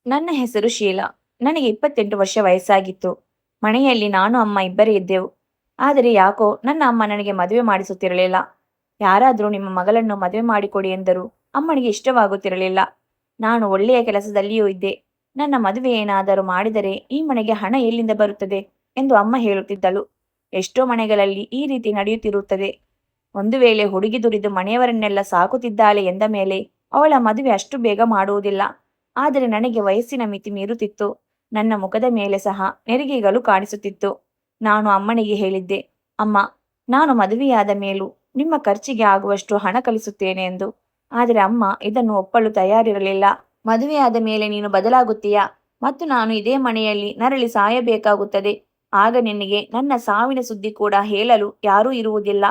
ನನ್ನ ಹೆಸರು ಶೀಲಾ. ನನಗೆ 28 ವರ್ಷ ವಯಸ್ಸಾಗಿತ್ತು. ಮನೆಯಲ್ಲಿ ನಾನು ಅಮ್ಮ ಇಬ್ಬರೇ ಇದ್ದೆವು. ಆದರೆ ಯಾಕೋ ನನ್ನ ಅಮ್ಮ ನನಗೆ ಮದುವೆ ಮಾಡಿಸುತ್ತಿರಲಿಲ್ಲ. ಯಾರಾದರೂ ನಿಮ್ಮ ಮಗಳನ್ನು ಮದುವೆ ಮಾಡಿಕೊಡಿ ಎಂದರೂ ಅಮ್ಮನಿಗೆ ಇಷ್ಟವಾಗುತ್ತಿರಲಿಲ್ಲ. ನಾನು ಒಳ್ಳೆಯ ಕೆಲಸದಲ್ಲಿಯೂ ಇದ್ದೆ. ನನ್ನ ಮದುವೆ ಏನಾದರೂ ಮಾಡಿದರೆ ಈ ಮನೆಗೆ ಹಣ ಎಲ್ಲಿಂದ ಬರುತ್ತದೆ ಎಂದು ಅಮ್ಮ ಹೇಳುತ್ತಿದ್ದಳು. ಎಷ್ಟೋ ಮನೆಗಳಲ್ಲಿ ಈ ರೀತಿ ನಡೆಯುತ್ತಿರುತ್ತದೆ. ಒಂದು ವೇಳೆ ಹುಡುಗಿ ದುಡಿದು ಮನೆಯವರನ್ನೆಲ್ಲ ಸಾಕುತ್ತಿದ್ದಾಳೆ ಎಂದ ಮೇಲೆ ಅವಳ ಮದುವೆ ಅಷ್ಟು ಬೇಗ ಮಾಡುವುದಿಲ್ಲ. ಆದರೆ ನನಗೆ ವಯಸ್ಸಿನ ಮಿತಿ ಮೀರುತ್ತಿತ್ತು. ನನ್ನ ಮುಖದ ಮೇಲೆ ಸಹ ನೆರಿಗೆಗಳು ಕಾಣಿಸುತ್ತಿತ್ತು. ನಾನು ಅಮ್ಮನಿಗೆ ಹೇಳಿದ್ದೆ, ಅಮ್ಮ, ನಾನು ಮದುವೆಯಾದ ಮೇಲೂ ನಿಮ್ಮ ಖರ್ಚಿಗೆ ಆಗುವಷ್ಟು ಹಣ ಕಳಿಸುತ್ತೇನೆ ಎಂದು. ಆದರೆ ಅಮ್ಮ ಇದನ್ನು ಒಪ್ಪಲು ತಯಾರಿರಲಿಲ್ಲ. ಮದುವೆಯಾದ ಮೇಲೆ ನೀನು ಬದಲಾಗುತ್ತೀಯಾ ಮತ್ತು ನಾನು ಇದೇ ಮನೆಯಲ್ಲಿ ನರಳಿ ಸಾಯಬೇಕಾಗುತ್ತದೆ. ಆಗ ನಿನಗೆ ನನ್ನ ಸಾವಿನ ಸುದ್ದಿ ಕೂಡ ಹೇಳಲು ಯಾರೂ ಇರುವುದಿಲ್ಲ.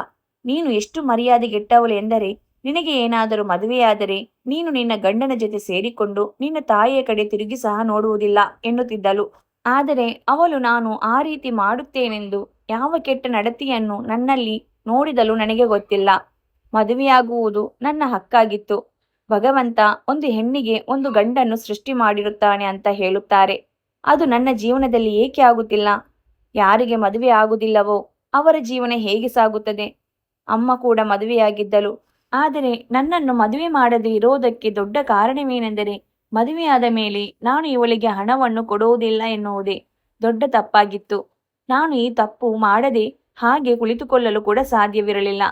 ನೀನು ಎಷ್ಟು ಮರ್ಯಾದೆಗೆಟ್ಟವಳು ಎಂದರೆ ನಿನಗೆ ಏನಾದರೂ ಮದುವೆಯಾದರೆ ನೀನು ನಿನ್ನ ಗಂಡನ ಜೊತೆ ಸೇರಿಕೊಂಡು ನಿನ್ನ ತಾಯಿಯ ಕಡೆ ತಿರುಗಿ ಸಹ ನೋಡುವುದಿಲ್ಲ ಎನ್ನುತ್ತಿದ್ದಳು. ಆದರೆ ಅವಳು ನಾನು ಆ ರೀತಿ ಮಾಡುತ್ತೇನೆಂದು ಯಾವ ಕೆಟ್ಟ ನಡತೆಯನ್ನು ನನ್ನಲ್ಲಿ ನೋಡಿದಲು ನನಗೆ ಗೊತ್ತಿಲ್ಲ. ಮದುವೆಯಾಗುವುದು ನನ್ನ ಹಕ್ಕಾಗಿತ್ತು. ಭಗವಂತ ಒಂದು ಹೆಣ್ಣಿಗೆ ಒಂದು ಗಂಡನ್ನು ಸೃಷ್ಟಿ ಮಾಡಿರುತ್ತಾನೆ ಅಂತ ಹೇಳುತ್ತಾರೆ. ಅದು ನನ್ನ ಜೀವನದಲ್ಲಿ ಏಕೆ ಆಗುತ್ತಿಲ್ಲ? ಯಾರಿಗೆ ಮದುವೆ ಆಗುವುದಿಲ್ಲವೋ ಅವರ ಜೀವನ ಹೇಗೆ ಸಾಗುತ್ತದೆ? ಅಮ್ಮ ಕೂಡ ಮದುವೆಯಾಗಿದ್ದಳು. ಆದರೆ ನನ್ನನ್ನು ಮದುವೆ ಮಾಡದೆ ಇರೋದಕ್ಕೆ ದೊಡ್ಡ ಕಾರಣವೇನೆಂದರೆ ಮದುವೆಯಾದ ಮೇಲೆ ನಾನು ಇವಳಿಗೆ ಹಣವನ್ನು ಕೊಡುವುದಿಲ್ಲ ಎನ್ನುವುದೇ ದೊಡ್ಡ ತಪ್ಪಾಗಿತ್ತು. ನಾನು ಈ ತಪ್ಪು ಮಾಡದೆ ಹಾಗೆ ಕುಳಿತುಕೊಳ್ಳಲು ಕೂಡ ಸಾಧ್ಯವಿರಲಿಲ್ಲ.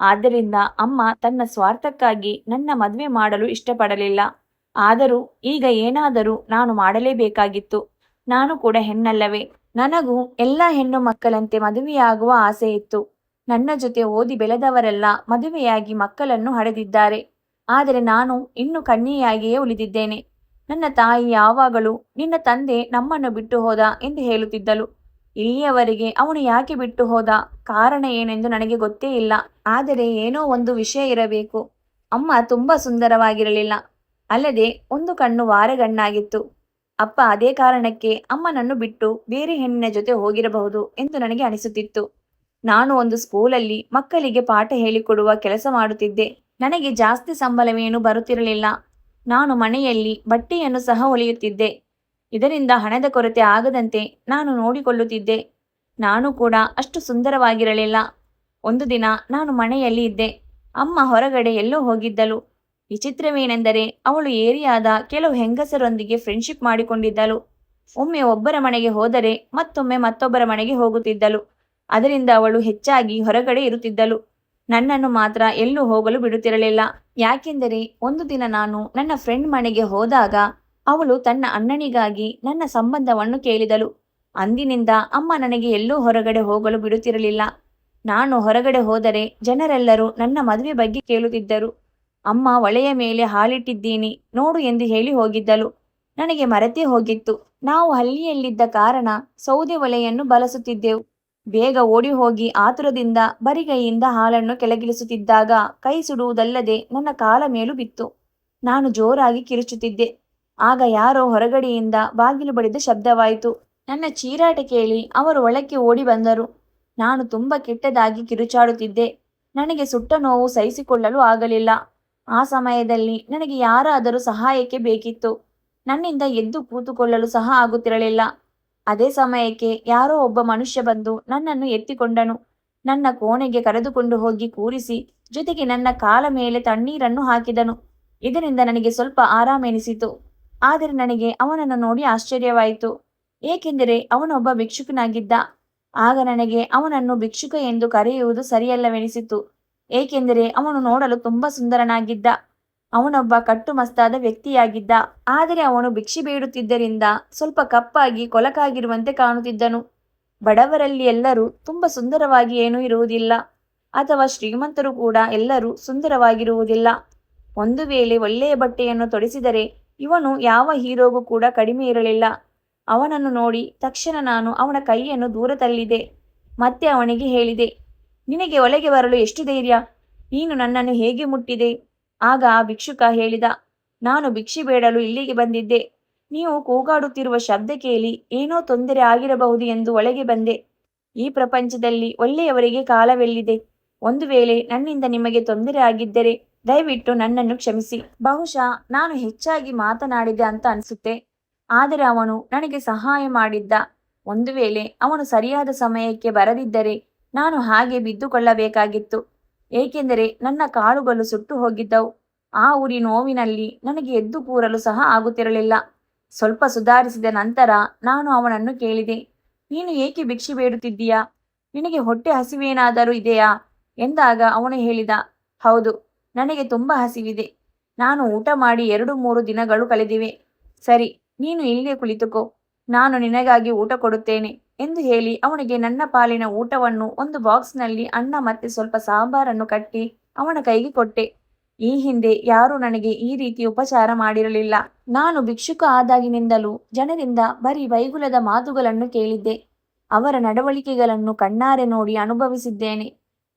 ಆದ್ದರಿಂದ ಅಮ್ಮ ತನ್ನ ಸ್ವಾರ್ಥಕ್ಕಾಗಿ ನನ್ನ ಮದುವೆ ಮಾಡಲು ಇಷ್ಟಪಡಲಿಲ್ಲ. ಆದರೂ ಈಗ ಏನಾದರೂ ನಾನು ಮಾಡಲೇಬೇಕಾಗಿತ್ತು. ನಾನು ಕೂಡ ಹೆಣ್ಣಲ್ಲವೇ? ನನಗೂ ಎಲ್ಲ ಹೆಣ್ಣು ಮಕ್ಕಳಂತೆ ಮದುವೆಯಾಗುವ ಆಸೆ ಇತ್ತು. ನನ್ನ ಜೊತೆ ಓದಿ ಬೆಳೆದವರೆಲ್ಲ ಮದುವೆಯಾಗಿ ಮಕ್ಕಳನ್ನು ಹಡೆದಿದ್ದಾರೆ. ಆದರೆ ನಾನು ಇನ್ನೂ ಕನ್ಯೆಯಾಗಿಯೇ ಉಳಿದಿದ್ದೇನೆ. ನನ್ನ ತಾಯಿ ಯಾವಾಗಲೂ ನಿನ್ನ ತಂದೆ ನಮ್ಮನ್ನು ಬಿಟ್ಟು ಹೋದ ಎಂದು ಹೇಳುತ್ತಿದ್ದಳು. ಇಲ್ಲಿಯವರೆಗೆ ಅವನು ಯಾಕೆ ಬಿಟ್ಟು ಹೋದ, ಕಾರಣ ಏನೆಂದು ನನಗೆ ಗೊತ್ತೇ ಇಲ್ಲ. ಆದರೆ ಏನೋ ಒಂದು ವಿಷಯ ಇರಬೇಕು. ಅಮ್ಮ ತುಂಬಾ ಸುಂದರವಾಗಿರಲಿಲ್ಲ. ಅಲ್ಲದೆ ಒಂದು ಕಣ್ಣು ವಾರಗಣ್ಣಾಗಿತ್ತು. ಅಪ್ಪ ಅದೇ ಕಾರಣಕ್ಕೆ ಅಮ್ಮನನ್ನು ಬಿಟ್ಟು ಬೇರೆ ಹೆಣ್ಣಿನ ಜೊತೆ ಹೋಗಿರಬಹುದು ಎಂದು ನನಗೆ ಅನಿಸುತ್ತಿತ್ತು. ನಾನು ಒಂದು ಸ್ಕೂಲಲ್ಲಿ ಮಕ್ಕಳಿಗೆ ಪಾಠ ಹೇಳಿಕೊಡುವ ಕೆಲಸ ಮಾಡುತ್ತಿದ್ದೆ. ನನಗೆ ಜಾಸ್ತಿ ಸಂಬಳವೇನು ಬರುತ್ತಿರಲಿಲ್ಲ. ನಾನು ಮನೆಯಲ್ಲಿ ಬಟ್ಟೆಯನ್ನು ಸಹ ಹೊಲಿಯುತ್ತಿದ್ದೆ. ಇದರಿಂದ ಹಣದ ಕೊರತೆ ಆಗದಂತೆ ನಾನು ನೋಡಿಕೊಳ್ಳುತ್ತಿದ್ದೆ. ನಾನು ಕೂಡ ಅಷ್ಟು ಸುಂದರವಾಗಿರಲಿಲ್ಲ. ಒಂದು ದಿನ ನಾನು ಮನೆಯಲ್ಲಿ ಇದ್ದೆ. ಅಮ್ಮ ಹೊರಗಡೆ ಎಲ್ಲೋ ಹೋಗಿದ್ದಳು. ವಿಚಿತ್ರವೇನೆಂದರೆ ಅವಳು ಏರಿಯಾದ ಕೆಲವು ಹೆಂಗಸರೊಂದಿಗೆ ಫ್ರೆಂಡ್ಶಿಪ್ ಮಾಡಿಕೊಂಡಿದ್ದಳು. ಒಮ್ಮೆ ಒಬ್ಬರ ಮನೆಗೆ ಹೋದರೆ ಮತ್ತೊಮ್ಮೆ ಮತ್ತೊಬ್ಬರ ಮನೆಗೆ ಹೋಗುತ್ತಿದ್ದಳು. ಅದರಿಂದ ಅವಳು ಹೆಚ್ಚಾಗಿ ಹೊರಗಡೆ ಇರುತ್ತಿದ್ದಳು. ನನ್ನನ್ನು ಮಾತ್ರ ಎಲ್ಲೂ ಹೋಗಲು ಬಿಡುತ್ತಿರಲಿಲ್ಲ. ಯಾಕೆಂದರೆ ಒಂದು ದಿನ ನಾನು ನನ್ನ ಫ್ರೆಂಡ್ ಮನೆಗೆ ಹೋದಾಗ ಅವಳು ತನ್ನ ಅಣ್ಣನಿಗಾಗಿ ನನ್ನ ಸಂಬಂಧವನ್ನು ಕೇಳಿದಳು. ಅಂದಿನಿಂದ ಅಮ್ಮ ನನಗೆ ಎಲ್ಲೂ ಹೊರಗಡೆ ಹೋಗಲು ಬಿಡುತ್ತಿರಲಿಲ್ಲ. ನಾನು ಹೊರಗಡೆ ಹೋದರೆ ಜನರೆಲ್ಲರೂ ನನ್ನ ಮದುವೆ ಬಗ್ಗೆ ಕೇಳುತ್ತಿದ್ದರು. ಅಮ್ಮ ಒಲೆಯ ಮೇಲೆ ಹಾಲಿಟ್ಟಿದ್ದೀನಿ ನೋಡು ಎಂದು ಹೇಳಿ ಹೋಗಿದ್ದಳು. ನನಗೆ ಮರೆತೇ ಹೋಗಿತ್ತು. ನಾವು ಹಳ್ಳಿಯಲ್ಲಿದ್ದ ಕಾರಣ ಸೌದೆ ಒಲೆಯನ್ನು ಬಳಸುತ್ತಿದ್ದೆವು. ಬೇಗ ಓಡಿ ಹೋಗಿ ಆತುರದಿಂದ ಬರಿಗೈಯಿಂದ ಹಾಲನ್ನು ಕೆಳಗಿಳಿಸುತ್ತಿದ್ದಾಗ ಕೈ ಸುಡುವುದಲ್ಲದೆ ನನ್ನ ಕಾಲ ಮೇಲೂ ಬಿತ್ತು. ನಾನು ಜೋರಾಗಿ ಕಿರುಚುತ್ತಿದ್ದೆ. ಆಗ ಯಾರೋ ಹೊರಗಡೆಯಿಂದ ಬಾಗಿಲು ಬಡಿದ ಶಬ್ದವಾಯಿತು. ನನ್ನ ಚೀರಾಟ ಕೇಳಿ ಅವರು ಒಳಕ್ಕೆ ಓಡಿ ಬಂದರು. ನಾನು ತುಂಬ ಕೆಟ್ಟದಾಗಿ ಕಿರುಚಾಡುತ್ತಿದ್ದೆ. ನನಗೆ ಸುಟ್ಟ ನೋವು ಸಹಿಸಿಕೊಳ್ಳಲು ಆಗಲಿಲ್ಲ. ಆ ಸಮಯದಲ್ಲಿ ನನಗೆ ಯಾರಾದರೂ ಸಹಾಯಕ್ಕೆ ಬೇಕಿತ್ತು. ನನ್ನಿಂದ ಎದ್ದು ಕೂತುಕೊಳ್ಳಲು ಸಹ ಆಗುತ್ತಿರಲಿಲ್ಲ. ಅದೇ ಸಮಯಕ್ಕೆ ಯಾರೋ ಒಬ್ಬ ಮನುಷ್ಯ ಬಂದು ನನ್ನನ್ನು ಎತ್ತಿಕೊಂಡನು. ನನ್ನ ಕೋಣೆಗೆ ಕರೆದುಕೊಂಡು ಹೋಗಿ ಕೂರಿಸಿ ಜೊತೆಗೆ ನನ್ನ ಕಾಲ ಮೇಲೆ ತಣ್ಣೀರನ್ನು ಹಾಕಿದನು. ಇದರಿಂದ ನನಗೆ ಸ್ವಲ್ಪ ಆರಾಮೆನಿಸಿತು. ಆದರೆ ನನಗೆ ಅವನನ್ನು ನೋಡಿ ಆಶ್ಚರ್ಯವಾಯಿತು. ಏಕೆಂದರೆ ಅವನೊಬ್ಬ ಭಿಕ್ಷುಕನಾಗಿದ್ದ. ಆಗ ನನಗೆ ಅವನನ್ನು ಭಿಕ್ಷುಕ ಎಂದು ಕರೆಯುವುದು ಸರಿಯಲ್ಲವೆನಿಸಿತು. ಏಕೆಂದರೆ ಅವನು ನೋಡಲು ತುಂಬ ಸುಂದರನಾಗಿದ್ದ. ಅವನೊಬ್ಬ ಕಟ್ಟುಮಸ್ತಾದ ವ್ಯಕ್ತಿಯಾಗಿದ್ದ. ಆದರೆ ಅವನು ಭಿಕ್ಷೆ ಬೇಡುತ್ತಿದ್ದರಿಂದ ಸ್ವಲ್ಪ ಕಪ್ಪಾಗಿ ಕೊಳಕಾಗಿರುವಂತೆ ಕಾಣುತ್ತಿದ್ದನು. ಬಡವರಲ್ಲಿ ಎಲ್ಲರೂ ತುಂಬ ಸುಂದರವಾಗಿ ಏನೂ ಇರುವುದಿಲ್ಲ, ಅಥವಾ ಶ್ರೀಮಂತರು ಕೂಡ ಎಲ್ಲರೂ ಸುಂದರವಾಗಿರುವುದಿಲ್ಲ. ಒಂದು ವೇಳೆ ಒಳ್ಳೆಯ ಬಟ್ಟೆಯನ್ನು ತೊಡಿಸಿದರೆ ಇವನು ಯಾವ ಹೀರೋಗೂ ಕೂಡ ಕಡಿಮೆ ಇರಲಿಲ್ಲ. ಅವನನ್ನು ನೋಡಿ ತಕ್ಷಣ ನಾನು ಅವನ ಕೈಯನ್ನು ದೂರ ತಳ್ಳಿದೆ. ಮತ್ತೆ ಅವನಿಗೆ ಹೇಳಿದೆ, ನಿನಗೆ ಒಳಗೆ ಬರಲು ಎಷ್ಟು ಧೈರ್ಯ? ನೀನು ನನ್ನನ್ನು ಹೇಗೆ ಮುಟ್ಟಿದೆ? ಆಗ ಆ ಭಿಕ್ಷುಕ ಹೇಳಿದ, ನಾನು ಭಿಕ್ಷೆ ಬೇಡಲು ಇಲ್ಲಿಗೆ ಬಂದಿದ್ದೆ. ನೀವು ಕೂಗಾಡುತ್ತಿರುವ ಶಬ್ದ ಕೇಳಿ ಏನೋ ತೊಂದರೆ ಆಗಿರಬಹುದು ಎಂದು ಒಳಗೆ ಬಂದೆ. ಈ ಪ್ರಪಂಚದಲ್ಲಿ ಒಳ್ಳೆಯವರಿಗೆ ಕಾಲವೆಲ್ಲಿದೆ? ಒಂದು ವೇಳೆ ನನ್ನಿಂದ ನಿಮಗೆ ತೊಂದರೆ ಆಗಿದ್ದರೆ ದಯವಿಟ್ಟು ನನ್ನನ್ನು ಕ್ಷಮಿಸಿ. ಬಹುಶಃ ನಾನು ಹೆಚ್ಚಾಗಿ ಮಾತನಾಡಿದೆ ಅಂತ ಅನಿಸುತ್ತೆ. ಆದರೆ ಅವನು ನನಗೆ ಸಹಾಯ ಮಾಡಿದ್ದ. ಒಂದು ವೇಳೆ ಅವನು ಸರಿಯಾದ ಸಮಯಕ್ಕೆ ಬರದಿದ್ದರೆ ನಾನು ಹಾಗೆ ಬಿದ್ದುಕೊಳ್ಳಬೇಕಾಗಿತ್ತು. ಏಕೆಂದರೆ ನನ್ನ ಕಾಲುಗಳು ಸುಟ್ಟು ಹೋಗಿದ್ದವು. ಆ ಉರಿ ನೋವಿನಲ್ಲಿ ನನಗೆ ಎದ್ದು ಕೂರಲು ಸಹ ಆಗುತ್ತಿರಲಿಲ್ಲ. ಸ್ವಲ್ಪ ಸುಧಾರಿಸಿದ ನಂತರ ನಾನು ಅವನನ್ನು ಕೇಳಿದೆ, ನೀನು ಏಕೆ ಭಿಕ್ಷೆ ಬೇಡುತ್ತಿದ್ದೀಯಾ? ನಿನಗೆ ಹೊಟ್ಟೆ ಹಸಿವೇನಾದರೂ ಇದೆಯಾ ಎಂದಾಗ ಅವನು ಹೇಳಿದ, ಹೌದು, ನನಗೆ ತುಂಬ ಹಸಿವಿದೆ. ನಾನು ಊಟ ಮಾಡಿ 2-3 ದಿನಗಳು ಕಳೆದಿವೆ. ಸರಿ, ನೀನು ಇಲ್ಲೇ ಕುಳಿತುಕೋ, ನಾನು ನಿನಗಾಗಿ ಊಟ ಕೊಡುತ್ತೇನೆ ಎಂದು ಹೇಳಿ ಅವನಿಗೆ ನನ್ನ ಪಾಲಿನ ಊಟವನ್ನು ಒಂದು ಬಾಕ್ಸ್ನಲ್ಲಿ ಅನ್ನ ಮತ್ತೆ ಸ್ವಲ್ಪ ಸಾಂಬಾರನ್ನು ಕಟ್ಟಿ ಅವನ ಕೈಗೆ ಕೊಟ್ಟೆ. ಈ ಹಿಂದೆ ಯಾರೂ ನನಗೆ ಈ ರೀತಿ ಉಪಚಾರ ಮಾಡಿರಲಿಲ್ಲ. ನಾನು ಭಿಕ್ಷುಕ ಆದಾಗಿನಿಂದಲೂ ಜನರಿಂದ ಬರೀ ಬೈಗುಳದ ಮಾತುಗಳನ್ನು ಕೇಳಿದ್ದೆ. ಅವರ ನಡವಳಿಕೆಗಳನ್ನು ಕಣ್ಣಾರೆ ನೋಡಿ ಅನುಭವಿಸಿದ್ದೇನೆ.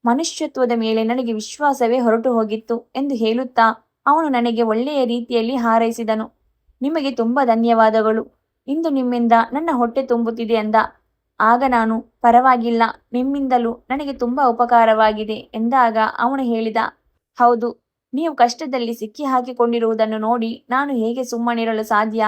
ಮನುಷ್ಯತ್ವದ ಮೇಲೆ ನನಗೆ ವಿಶ್ವಾಸವೇ ಹೊರಟು ಹೋಗಿತ್ತು ಎಂದು ಹೇಳುತ್ತಾ ಅವನು ನನಗೆ ಒಳ್ಳೆಯ ರೀತಿಯಲ್ಲಿ ಹಾರೈಸಿದನು. ನಿಮಗೆ ತುಂಬ ಧನ್ಯವಾದಗಳು. ಇಂದು ನಿಮ್ಮಿಂದ ನನ್ನ ಹೊಟ್ಟೆ ತುಂಬುತ್ತಿದೆ ಎಂದ. ಆಗ ನಾನು, ಪರವಾಗಿಲ್ಲ, ನಿಮ್ಮಿಂದಲೂ ನನಗೆ ತುಂಬ ಉಪಕಾರವಾಗಿದೆ ಎಂದಾಗ ಅವನು ಹೇಳಿದ, ಹೌದು, ನೀವು ಕಷ್ಟದಲ್ಲಿ ಸಿಕ್ಕಿ ಹಾಕಿಕೊಂಡಿರುವುದನ್ನು ನೋಡಿ ನಾನು ಹೇಗೆ ಸುಮ್ಮನಿರಲು ಸಾಧ್ಯ?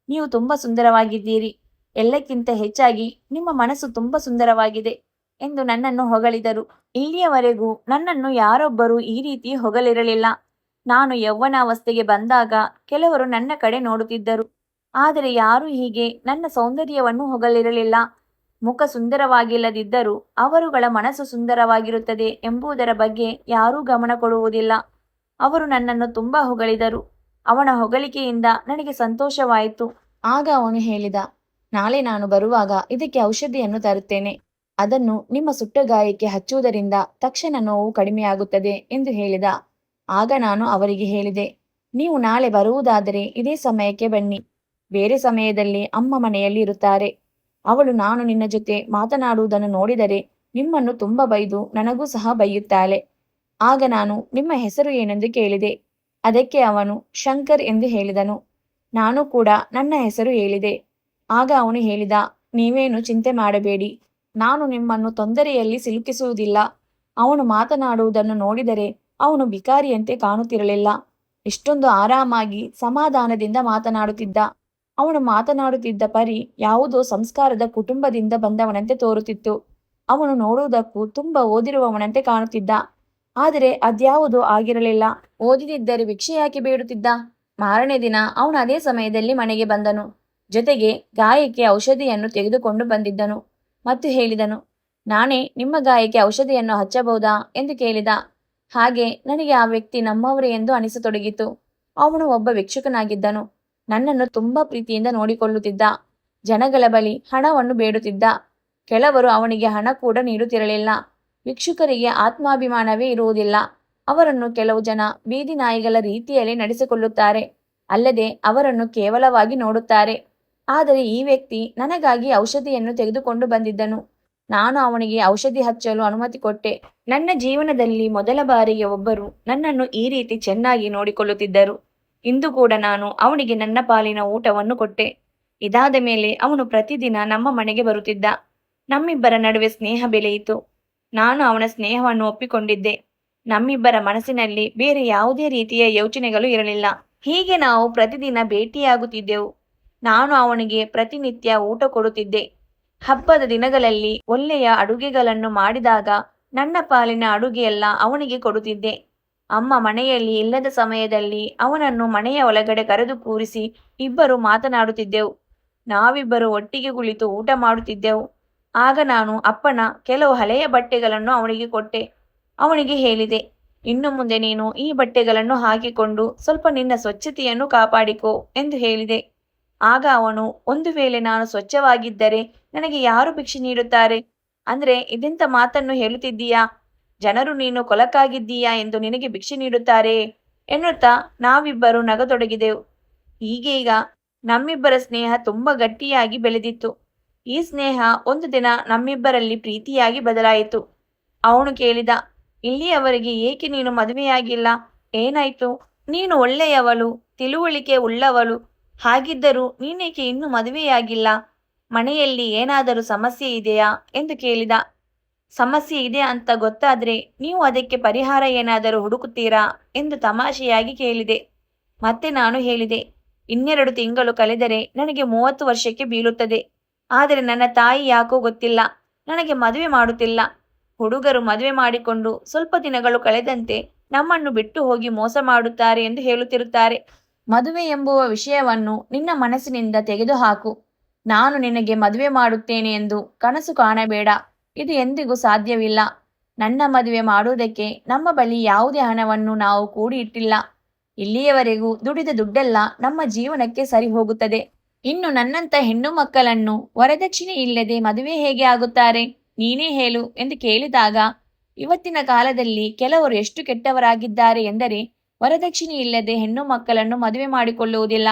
ನೀವು ತುಂಬ ಸುಂದರವಾಗಿದ್ದೀರಿ. ಎಲ್ಲಕ್ಕಿಂತ ಹೆಚ್ಚಾಗಿ ನಿಮ್ಮ ಮನಸ್ಸು ತುಂಬ ಸುಂದರವಾಗಿದೆ ಎಂದು ನನ್ನನ್ನು ಹೊಗಳಿದರು. ಇಲ್ಲಿಯವರೆಗೂ ನನ್ನನ್ನು ಯಾರೊಬ್ಬರೂ ಈ ರೀತಿ ಹೊಗಳಿರಲಿಲ್ಲ. ನಾನು ಯೌವನಾವಸ್ಥೆಗೆ ಬಂದಾಗ ಕೆಲವರು ನನ್ನ ಕಡೆ ನೋಡುತ್ತಿದ್ದರು. ಆದರೆ ಯಾರೂ ಹೀಗೆ ನನ್ನ ಸೌಂದರ್ಯವನ್ನು ಹೊಗಳಿರಲಿಲ್ಲ. ಮುಖ ಸುಂದರವಾಗಿಲ್ಲದಿದ್ದರೂ ಅವರುಗಳ ಮನಸ್ಸು ಸುಂದರವಾಗಿರುತ್ತದೆ ಎಂಬುದರ ಬಗ್ಗೆ ಯಾರೂ ಗಮನ ಕೊಡುವುದಿಲ್ಲ. ಅವರು ನನ್ನನ್ನು ತುಂಬ ಹೊಗಳಿದರು. ಅವನ ಹೊಗಳಿಕೆಯಿಂದ ನನಗೆ ಸಂತೋಷವಾಯಿತು. ಆಗ ಅವನು ಹೇಳಿದ, ನಾಳೆ ನಾನು ಬರುವಾಗ ಇದಕ್ಕೆ ಔಷಧಿಯನ್ನು ತರುತ್ತೇನೆ. ಅದನ್ನು ನಿಮ್ಮ ಸುಟ್ಟ ಗಾಯಕ್ಕೆ ಹಚ್ಚುವುದರಿಂದ ತಕ್ಷಣ ನೋವು ಕಡಿಮೆಯಾಗುತ್ತದೆ ಎಂದು ಹೇಳಿದ. ಆಗ ನಾನು ಅವರಿಗೆ ಹೇಳಿದೆ, ನೀವು ನಾಳೆ ಬರುವುದಾದರೆ ಇದೇ ಸಮಯಕ್ಕೆ ಬನ್ನಿ. ಬೇರೆ ಸಮಯದಲ್ಲಿ ಅಮ್ಮ ಮನೆಯಲ್ಲಿ ಇರುತ್ತಾರೆ. ಅವಳು ನಾನು ನಿನ್ನ ಜೊತೆ ಮಾತನಾಡುವುದನ್ನು ನೋಡಿದರೆ ನಿಮ್ಮನ್ನು ತುಂಬ ಬೈದು ನನಗೂ ಸಹ ಬೈಯುತ್ತಾಳೆ. ಆಗ ನಾನು, ನಿಮ್ಮ ಹೆಸರು ಏನೆಂದು ಕೇಳಿದೆ. ಅದಕ್ಕೆ ಅವನು ಶಂಕರ್ ಎಂದು ಹೇಳಿದನು. ನಾನು ಕೂಡ ನನ್ನ ಹೆಸರು ಹೇಳಿದೆ. ಆಗ ಅವನು ಹೇಳಿದ, ನೀವೇನು ಚಿಂತೆ ಮಾಡಬೇಡಿ, ನಾನು ನಿಮ್ಮನ್ನು ತೊಂದರೆಯಲ್ಲಿ ಸಿಲುಕಿಸುವುದಿಲ್ಲ. ಅವನು ಮಾತನಾಡುವುದನ್ನು ನೋಡಿದರೆ ಅವನು ಬಿಕಾರಿಯಂತೆ ಕಾಣುತ್ತಿರಲಿಲ್ಲ. ಎಷ್ಟೊಂದು ಆರಾಮಾಗಿ ಸಮಾಧಾನದಿಂದ ಮಾತನಾಡುತ್ತಿದ್ದ. ಅವನು ಮಾತನಾಡುತ್ತಿದ್ದ ಪರಿ ಯಾವುದೋ ಸಂಸ್ಕಾರದ ಕುಟುಂಬದಿಂದ ಬಂದವನಂತೆ ತೋರುತ್ತಿತ್ತು. ಅವನು ನೋಡುವುದಕ್ಕೂ ತುಂಬ ಓದಿರುವವನಂತೆ ಕಾಣುತ್ತಿದ್ದ. ಆದರೆ ಅದ್ಯಾವುದೂ ಆಗಿರಲಿಲ್ಲ. ಓದಿದಿದ್ದರೆ ಭಿಕ್ಷೆ ಯಾಕೆ ಬೇಡುತ್ತಿದ್ದ? ಮಾರನೇ ದಿನ ಅವನು ಅದೇ ಸಮಯದಲ್ಲಿ ಮನೆಗೆ ಬಂದನು. ಜೊತೆಗೆ ಗಾಯಕ್ಕೆ ಔಷಧಿಯನ್ನು ತೆಗೆದುಕೊಂಡು ಬಂದಿದ್ದನು ಮತ್ತು ಹೇಳಿದನು, ನಾನೇ ನಿಮ್ಮ ಗಾಯಕ್ಕೆ ಔಷಧಿಯನ್ನು ಹಚ್ಚಬಹುದಾ ಎಂದು ಕೇಳಿದ. ಹಾಗೆ ನನಗೆ ಆ ವ್ಯಕ್ತಿ ನಮ್ಮವರೇ ಎಂದು ಅನಿಸತೊಡಗಿತು. ಅವನು ಒಬ್ಬ ಭಿಕ್ಷುಕನಾಗಿದ್ದನು. ನನ್ನನ್ನು ತುಂಬ ಪ್ರೀತಿಯಿಂದ ನೋಡಿಕೊಳ್ಳುತ್ತಿದ್ದ. ಜನಗಳ ಬಳಿ ಹಣವನ್ನು ಬೇಡುತ್ತಿದ್ದ. ಕೆಲವರು ಅವನಿಗೆ ಹಣ ಕೂಡ ನೀಡುತ್ತಿರಲಿಲ್ಲ. ಭಿಕ್ಷುಕರಿಗೆ ಆತ್ಮಾಭಿಮಾನವೇ ಇರುವುದಿಲ್ಲ. ಅವರನ್ನು ಕೆಲವು ಜನ ಬೀದಿ ನಾಯಿಗಳ ರೀತಿಯಲ್ಲಿ ನಡೆಸಿಕೊಳ್ಳುತ್ತಾರೆ. ಅಲ್ಲದೆ ಅವರನ್ನು ಕೇವಲವಾಗಿ ನೋಡುತ್ತಾರೆ. ಆದರೆ ಈ ವ್ಯಕ್ತಿ ನನಗಾಗಿ ಔಷಧಿಯನ್ನು ತೆಗೆದುಕೊಂಡು ಬಂದಿದ್ದನು. ನಾನು ಅವನಿಗೆ ಔಷಧಿ ಹಚ್ಚಲು ಅನುಮತಿ ಕೊಟ್ಟೆ. ನನ್ನ ಜೀವನದಲ್ಲಿ ಮೊದಲ ಬಾರಿಗೆ ಒಬ್ಬರು ನನ್ನನ್ನು ಈ ರೀತಿ ಚೆನ್ನಾಗಿ ನೋಡಿಕೊಳ್ಳುತ್ತಿದ್ದರು. ಇಂದು ಕೂಡ ನಾನು ಅವನಿಗೆ ನನ್ನ ಪಾಲಿನ ಊಟವನ್ನು ಕೊಟ್ಟೆ. ಇದಾದ ಮೇಲೆ ಅವನು ಪ್ರತಿದಿನ ನಮ್ಮ ಮನೆಗೆ ಬರುತ್ತಿದ್ದ. ನಮ್ಮಿಬ್ಬರ ನಡುವೆ ಸ್ನೇಹ ಬೆಳೆಯಿತು. ನಾನು ಅವನ ಸ್ನೇಹವನ್ನು ಒಪ್ಪಿಕೊಂಡಿದ್ದೆ. ನಮ್ಮಿಬ್ಬರ ಮನಸ್ಸಿನಲ್ಲಿ ಬೇರೆ ಯಾವುದೇ ರೀತಿಯ ಯೋಚನೆಗಳು ಇರಲಿಲ್ಲ. ಹೀಗೆ ನಾವು ಪ್ರತಿದಿನ ಭೇಟಿಯಾಗುತ್ತಿದ್ದೆವು. ನಾನು ಅವನಿಗೆ ಪ್ರತಿನಿತ್ಯ ಊಟ ಕೊಡುತ್ತಿದ್ದೆ. ಹಬ್ಬದ ದಿನಗಳಲ್ಲಿ ಒಳ್ಳೆಯ ಅಡುಗೆಗಳನ್ನು ಮಾಡಿದಾಗ ನನ್ನ ಪಾಲಿನ ಅಡುಗೆಯೆಲ್ಲ ಅವನಿಗೆ ಕೊಡುತ್ತಿದ್ದೆ. ಅಮ್ಮ ಮನೆಯಲ್ಲಿ ಇಲ್ಲದ ಸಮಯದಲ್ಲಿ ಅವನನ್ನು ಮನೆಯ ಒಳಗಡೆ ಕರೆದು ಕೂರಿಸಿ ಇಬ್ಬರು ಮಾತನಾಡುತ್ತಿದ್ದೆವು. ನಾವಿಬ್ಬರು ಒಟ್ಟಿಗೆ ಕುಳಿತು ಊಟ ಮಾಡುತ್ತಿದ್ದೆವು. ಆಗ ನಾನು ಅಪ್ಪನ ಕೆಲವು ಹಳೆಯ ಬಟ್ಟೆಗಳನ್ನು ಅವನಿಗೆ ಕೊಟ್ಟೆ. ಅವನಿಗೆ ಹೇಳಿದೆ, ಇನ್ನು ಮುಂದೆ ನೀನು ಈ ಬಟ್ಟೆಗಳನ್ನು ಹಾಕಿಕೊಂಡು ಸ್ವಲ್ಪ ನಿನ್ನ ಸ್ವಚ್ಛತೆಯನ್ನು ಕಾಪಾಡಿಕೋ ಎಂದು ಹೇಳಿದೆ. ಆಗ ಅವನು, ಒಂದು ವೇಳೆ ನಾನು ಸ್ವಚ್ಛವಾಗಿದ್ದರೆ ನನಗೆ ಯಾರು ಭಿಕ್ಷೆ ನೀಡುತ್ತಾರೆ? ಅಂದ್ರೆ ಇದೆಂಥ ಮಾತನ್ನು ಹೇಳುತ್ತಿದ್ದೀಯಾ? ಜನರು ನೀನು ಕೊಲಕ್ಕಾಗಿದ್ದೀಯಾ ಎಂದು ನಿನಗೆ ಭಿಕ್ಷೆ ನೀಡುತ್ತಾರೆ ಎನ್ನುತ್ತಾ ನಾವಿಬ್ಬರು ನಗತೊಡಗಿದೆವು. ಹೀಗೀಗ ನಮ್ಮಿಬ್ಬರ ಸ್ನೇಹ ತುಂಬ ಗಟ್ಟಿಯಾಗಿ ಬೆಳೆದಿತ್ತು. ಈ ಸ್ನೇಹ ಒಂದು ದಿನ ನಮ್ಮಿಬ್ಬರಲ್ಲಿ ಪ್ರೀತಿಯಾಗಿ ಬದಲಾಯಿತು. ಅವನು ಕೇಳಿದ, ಇಲ್ಲಿಯವರೆಗೆ ಏಕೆ ನೀನು ಮದುವೆಯಾಗಿಲ್ಲ? ಏನಾಯ್ತು? ನೀನು ಒಳ್ಳೆಯವಳು, ತಿಳುವಳಿಕೆ ಉಳ್ಳವಳು. ಹಾಗಿದ್ದರೂ ನೀನೇಕೆ ಇನ್ನೂ ಮದುವೆಯಾಗಿಲ್ಲ? ಮನೆಯಲ್ಲಿ ಏನಾದರೂ ಸಮಸ್ಯೆ ಇದೆಯಾ ಎಂದು ಕೇಳಿದ. ಸಮಸ್ಯೆ ಇದೆ ಅಂತ ಗೊತ್ತಾದ್ರೆ ನೀವು ಅದಕ್ಕೆ ಪರಿಹಾರ ಏನಾದರೂ ಹುಡುಕುತ್ತೀರಾ ಎಂದು ತಮಾಷೆಯಾಗಿ ಕೇಳಿದೆ. ಮತ್ತೆ ನಾನು ಹೇಳಿದೆ, ಇನ್ನೆರಡು ತಿಂಗಳು ಕಳೆದರೆ ನನಗೆ 30 ವರ್ಷಕ್ಕೆ ಬೀಳುತ್ತದೆ. ಆದರೆ ನನ್ನ ತಾಯಿ ಯಾಕೋ ಗೊತ್ತಿಲ್ಲ, ನನಗೆ ಮದುವೆ ಮಾಡುತ್ತಿಲ್ಲ. ಹುಡುಗರು ಮದುವೆ ಮಾಡಿಕೊಂಡು ಸ್ವಲ್ಪ ದಿನಗಳು ಕಳೆದಂತೆ ನಮ್ಮನ್ನು ಬಿಟ್ಟು ಹೋಗಿ ಮೋಸ ಮಾಡುತ್ತಾರೆ ಎಂದು ಹೇಳುತ್ತಿರುತ್ತಾರೆ. ಮದುವೆ ಎಂಬುವ ವಿಷಯವನ್ನು ನಿನ್ನ ಮನಸ್ಸಿನಿಂದ ತೆಗೆದುಹಾಕು. ನಾನು ನಿನಗೆ ಮದುವೆ ಮಾಡುತ್ತೇನೆ ಎಂದು ಕನಸು ಕಾಣಬೇಡ. ಇದು ಎಂದಿಗೂ ಸಾಧ್ಯವಿಲ್ಲ. ನನ್ನ ಮದುವೆ ಮಾಡುವುದಕ್ಕೆ ನಮ್ಮ ಬಳಿ ಯಾವುದೇ ಹಣವನ್ನು ನಾವು ಕೂಡಿ ಇಟ್ಟಿಲ್ಲ. ಇಲ್ಲಿಯವರೆಗೂ ದುಡಿದ ದುಡ್ಡೆಲ್ಲ ನಮ್ಮ ಜೀವನಕ್ಕೆ ಸರಿ ಹೋಗುತ್ತದೆ. ಇನ್ನು ನನ್ನಂತ ಹೆಣ್ಣು ಮಕ್ಕಳನ್ನು ವರದಕ್ಷಿಣೆ ಇಲ್ಲದೆ ಮದುವೆ ಹೇಗೆ ಆಗುತ್ತಾರೆ? ನೀನೇ ಹೇಳು ಎಂದು ಕೇಳಿದಾಗ, ಇವತ್ತಿನ ಕಾಲದಲ್ಲಿ ಕೆಲವರು ಎಷ್ಟು ಕೆಟ್ಟವರಾಗಿದ್ದಾರೆ ಎಂದರೆ ವರದಕ್ಷಿಣೆ ಇಲ್ಲದೆ ಹೆಣ್ಣು ಮಕ್ಕಳನ್ನು ಮದುವೆ ಮಾಡಿಕೊಳ್ಳುವುದಿಲ್ಲ.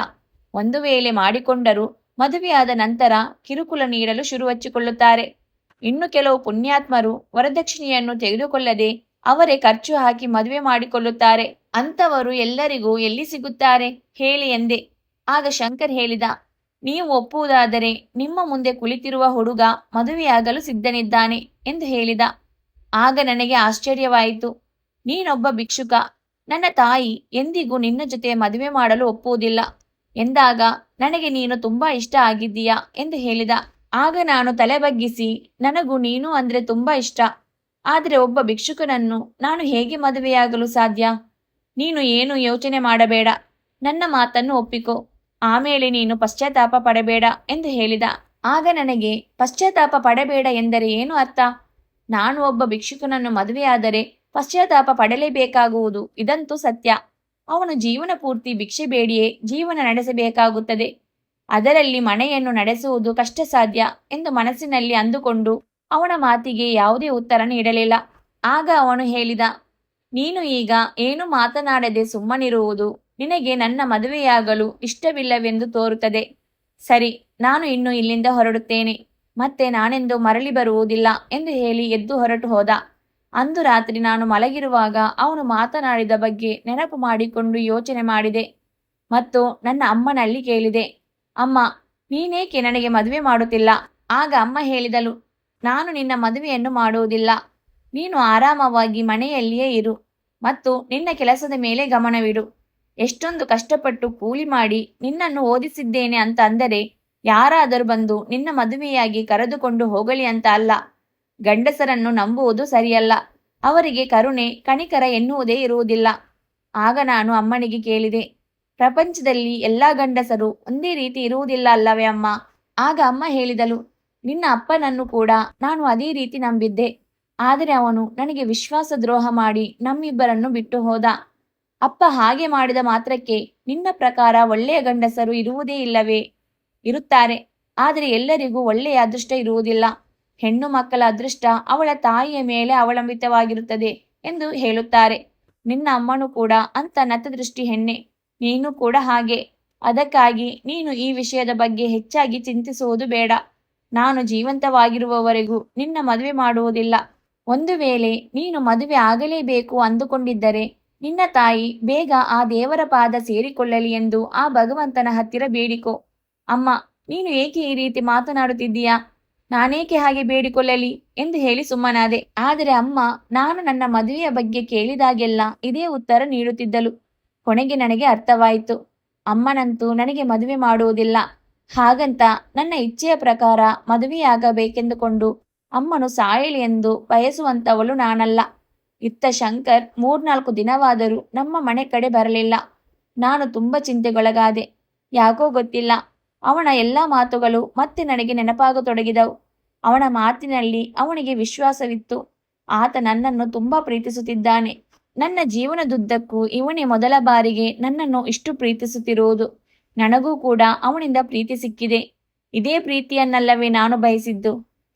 ಒಂದು ವೇಳೆ ಮಾಡಿಕೊಂಡರೂ ಮದುವೆಯಾದ ನಂತರ ಕಿರುಕುಳ ನೀಡಲು ಶುರುಹಚ್ಚಿಕೊಳ್ಳುತ್ತಾರೆ. ಇನ್ನು ಕೆಲವು ಪುಣ್ಯಾತ್ಮರು ವರದಕ್ಷಿಣೆಯನ್ನು ತೆಗೆದುಕೊಳ್ಳದೆ ಅವರೇ ಖರ್ಚು ಹಾಕಿ ಮದುವೆ ಮಾಡಿಕೊಳ್ಳುತ್ತಾರೆ. ಅಂಥವರು ಎಲ್ಲರಿಗೂ ಎಲ್ಲಿ ಸಿಗುತ್ತಾರೆ ಹೇಳಿ ಎಂದೆ. ಆಗ ಶಂಕರ್ ಹೇಳಿದ, ನೀವು ಒಪ್ಪುವುದಾದರೆ ನಿಮ್ಮ ಮುಂದೆ ಕುಳಿತಿರುವ ಹುಡುಗ ಮದುವೆಯಾಗಲು ಸಿದ್ಧನಿದ್ದಾನೆ ಎಂದು ಹೇಳಿದ. ಆಗ ನನಗೆ ಆಶ್ಚರ್ಯವಾಯಿತು. ನೀನೊಬ್ಬ ಭಿಕ್ಷುಕ, ನನ್ನ ತಾಯಿ ಎಂದಿಗೂ ನಿನ್ನ ಜೊತೆ ಮದುವೆ ಮಾಡಲು ಒಪ್ಪುವುದಿಲ್ಲ ಎಂದಾಗ ನನಗೆ ನೀನು ತುಂಬಾ ಇಷ್ಟ ಆಗಿದ್ದೀಯಾ ಎಂದು ಹೇಳಿದ. ಆಗ ನಾನು ತಲೆ ಬಗ್ಗಿಸಿ, ನನಗೂ ನೀನು ಅಂದ್ರೆ ತುಂಬಾ ಇಷ್ಟ. ಆದರೆ ಒಬ್ಬ ಭಿಕ್ಷುಕನನ್ನು ನಾನು ಹೇಗೆ ಮದುವೆಯಾಗಲು ಸಾಧ್ಯ? ನೀನು ಏನು ಯೋಚನೆ ಮಾಡಬೇಡ, ನನ್ನ ಮಾತನ್ನು ಒಪ್ಪಿಕೋ. ಆಮೇಲೆ ನೀನು ಪಶ್ಚಾತ್ತಾಪ ಪಡಬೇಡ ಎಂದು ಹೇಳಿದ. ಆಗ ನನಗೆ ಪಶ್ಚಾತ್ತಾಪ ಪಡಬೇಡ ಎಂದರೆ ಏನು ಅರ್ಥ? ನಾನು ಒಬ್ಬ ಭಿಕ್ಷುಕನನ್ನು ಮದುವೆಯಾದರೆ ಪಶ್ಚಾತ್ತಾಪ ಪಡಲೇಬೇಕಾಗುವುದು, ಇದಂತೂ ಸತ್ಯ. ಅವನು ಜೀವನ ಪೂರ್ತಿ ಭಿಕ್ಷೆ ಬೇಡಿಯೇ ಜೀವನ ನಡೆಸಬೇಕಾಗುತ್ತದೆ. ಅದರಲ್ಲಿ ಮನೆಯನ್ನು ನಡೆಸುವುದು ಕಷ್ಟ ಸಾಧ್ಯ ಎಂದು ಮನಸ್ಸಿನಲ್ಲಿ ಅಂದುಕೊಂಡು ಅವನ ಮಾತಿಗೆ ಯಾವುದೇ ಉತ್ತರ ನೀಡಲಿಲ್ಲ. ಆಗ ಅವನು ಹೇಳಿದ, ನೀನು ಈಗ ಏನು ಮಾತನಾಡದೆ ಸುಮ್ಮನಿರುವುದು ನಿನಗೆ ನನ್ನ ಮದುವೆಯಾಗಲು ಇಷ್ಟವಿಲ್ಲವೆಂದು ತೋರುತ್ತದೆ. ಸರಿ, ನಾನು ಇನ್ನು ಇಲ್ಲಿಂದ ಹೊರಡುತ್ತೇನೆ. ಮತ್ತೆ ನಾನೆಂದು ಮರಳಿ ಬರುವುದಿಲ್ಲ ಎಂದು ಹೇಳಿ ಎದ್ದು ಹೊರಟು ಹೋದ. ಅಂದು ರಾತ್ರಿ ನಾನು ಮಲಗಿರುವಾಗ ಅವನು ಮಾತನಾಡಿದ ಬಗ್ಗೆ ನೆನಪು ಮಾಡಿಕೊಂಡು ಯೋಚನೆ ಮಾಡಿದೆ ಮತ್ತು ನನ್ನ ಅಮ್ಮನಲ್ಲಿ ಕೇಳಿದೆ, ಅಮ್ಮ, ನೀನೇಕೆ ನನಗೆ ಮದುವೆ ಮಾಡುತ್ತಿಲ್ಲ? ಆಗ ಅಮ್ಮ ಹೇಳಿದಳು, ನಾನು ನಿನ್ನ ಮದುವೆಯನ್ನು ಮಾಡುವುದಿಲ್ಲ. ನೀನು ಆರಾಮವಾಗಿ ಮನೆಯಲ್ಲಿಯೇ ಇರು ಮತ್ತು ನಿನ್ನ ಕೆಲಸದ ಮೇಲೆ ಗಮನವಿಡು. ಎಷ್ಟೊಂದು ಕಷ್ಟಪಟ್ಟು ಕೂಲಿ ಮಾಡಿ ನಿನ್ನನ್ನು ಓದಿಸಿದ್ದೇನೆ ಅಂತ ಅಂದರೆ ಯಾರಾದರೂ ಬಂದು ನಿನ್ನ ಮದುವೆಯಾಗಿ ಕರೆದುಕೊಂಡು ಹೋಗಲಿ ಅಂತ ಅಲ್ಲ. ಗಂಡಸರನ್ನು ನಂಬುವುದು ಸರಿಯಲ್ಲ. ಅವರಿಗೆ ಕರುಣೆ ಕನಿಕರ ಎನ್ನುವುದೇ ಇರುವುದಿಲ್ಲ. ಆಗ ನಾನು ಅಮ್ಮನಿಗೆ ಕೇಳಿದೆ, ಪ್ರಪಂಚದಲ್ಲಿ ಎಲ್ಲಾ ಗಂಡಸರು ಒಂದೇ ರೀತಿ ಇರುವುದಿಲ್ಲ ಅಲ್ಲವೇ ಅಮ್ಮ? ಆಗ ಅಮ್ಮ ಹೇಳಿದಳು, ನಿನ್ನ ಅಪ್ಪನನ್ನು ಕೂಡ ನಾನು ಅದೇ ರೀತಿ ನಂಬಿದ್ದೆ. ಆದರೆ ಅವನು ನನಗೆ ವಿಶ್ವಾಸ ದ್ರೋಹ ಮಾಡಿ ನಮ್ಮಿಬ್ಬರನ್ನು ಬಿಟ್ಟು ಹೋದ. ಅಪ್ಪ ಹಾಗೆ ಮಾಡಿದ ಮಾತ್ರಕ್ಕೆ ನಿನ್ನ ಪ್ರಕಾರ ಒಳ್ಳೆಯ ಗಂಡಸರು ಇರುವುದೇ ಇಲ್ಲವೇ? ಇರುತ್ತಾರೆ, ಆದರೆ ಎಲ್ಲರಿಗೂ ಒಳ್ಳೆಯ ಅದೃಷ್ಟ ಇರುವುದಿಲ್ಲ. ಹೆಣ್ಣು ಮಕ್ಕಳ ಅದೃಷ್ಟ ಅವಳ ತಾಯಿಯ ಮೇಲೆ ಅವಲಂಬಿತವಾಗಿರುತ್ತದೆ ಎಂದು ಹೇಳುತ್ತಾರೆ. ನಿನ್ನ ಅಮ್ಮನೂ ಕೂಡ ಅಂತ ನತದೃಷ್ಟಿ ಹೆಣ್ಣೆ. ನೀನು ಕೂಡ ಹಾಗೆ. ಅದಕ್ಕಾಗಿ ನೀನು ಈ ವಿಷಯದ ಬಗ್ಗೆ ಹೆಚ್ಚಾಗಿ ಚಿಂತಿಸುವುದು ಬೇಡ. ನಾನು ಜೀವಂತವಾಗಿರುವವರೆಗೂ ನಿನ್ನ ಮದುವೆ ಮಾಡುವುದಿಲ್ಲ. ಒಂದು ವೇಳೆ ನೀನು ಮದುವೆ ಆಗಲೇಬೇಕು ಅಂದುಕೊಂಡಿದ್ದರೆ ನಿನ್ನ ತಾಯಿ ಬೇಗ ಆ ದೇವರ ಪಾದ ಸೇರಿಕೊಳ್ಳಲಿ ಎಂದು ಆ ಭಗವಂತನ ಹತ್ತಿರ ಬೇಡಿಕೋ. ಅಮ್ಮ, ನೀನು ಏಕೆ ಈ ರೀತಿ ಮಾತನಾಡುತ್ತಿದ್ದೀಯಾ? ನಾನೇಕೆ ಹಾಗೆ ಬೇಡಿಕೊಳ್ಳಲಿ ಎಂದು ಹೇಳಿ ಸುಮ್ಮನಾದೆ. ಆದರೆ ಅಮ್ಮ ನಾನು ನನ್ನ ಮದುವೆಯ ಬಗ್ಗೆ ಕೇಳಿದಾಗೆಲ್ಲ ಇದೇ ಉತ್ತರ ನೀಡುತ್ತಿದ್ದಳು. ಕೊನೆಗೆ ನನಗೆ ಅರ್ಥವಾಯಿತು. ಅಮ್ಮನಂತೂ ನನಗೆ ಮದುವೆ ಮಾಡುವುದಿಲ್ಲ. ಹಾಗಂತ ನನ್ನ ಇಚ್ಛೆಯ ಪ್ರಕಾರ ಮದುವೆಯಾಗಬೇಕೆಂದುಕೊಂಡು ಅಮ್ಮನು ಸಾಯಲಿ ಎಂದು ಬಯಸುವಂತವಳು ನಾನಲ್ಲ. ಇತ್ತ ಶಂಕರ್ 3-4 ದಿನವಾದರೂ ನಮ್ಮ ಮನೆ ಕಡೆ ಬರಲಿಲ್ಲ. ನಾನು ತುಂಬ ಚಿಂತೆಗೊಳಗಾದೆ. ಯಾಕೋ ಗೊತ್ತಿಲ್ಲ, ಅವನ ಎಲ್ಲ ಮಾತುಗಳು ಮತ್ತೆ ನನಗೆ ನೆನಪಾಗತೊಡಗಿದವು. ಅವನ ಮಾತಿನಲ್ಲಿ ಅವನಿಗೆ ವಿಶ್ವಾಸವಿತ್ತು. ಆತ ನನ್ನನ್ನು ತುಂಬಾ ಪ್ರೀತಿಸುತ್ತಿದ್ದಾನೆ. ನನ್ನ ಜೀವನದುದ್ದಕ್ಕೂ ಇವನೇ ಮೊದಲ ಬಾರಿಗೆ ನನ್ನನ್ನು ಇಷ್ಟು ಪ್ರೀತಿಸುತ್ತಿರುವುದು. ನನಗೂ ಕೂಡ ಅವನಿಂದ ಪ್ರೀತಿ ಸಿಕ್ಕಿದೆ. ಇದೇ ಪ್ರೀತಿಯನ್ನಲ್ಲವೇ ನಾನು ಬಯಸಿದ್ದು.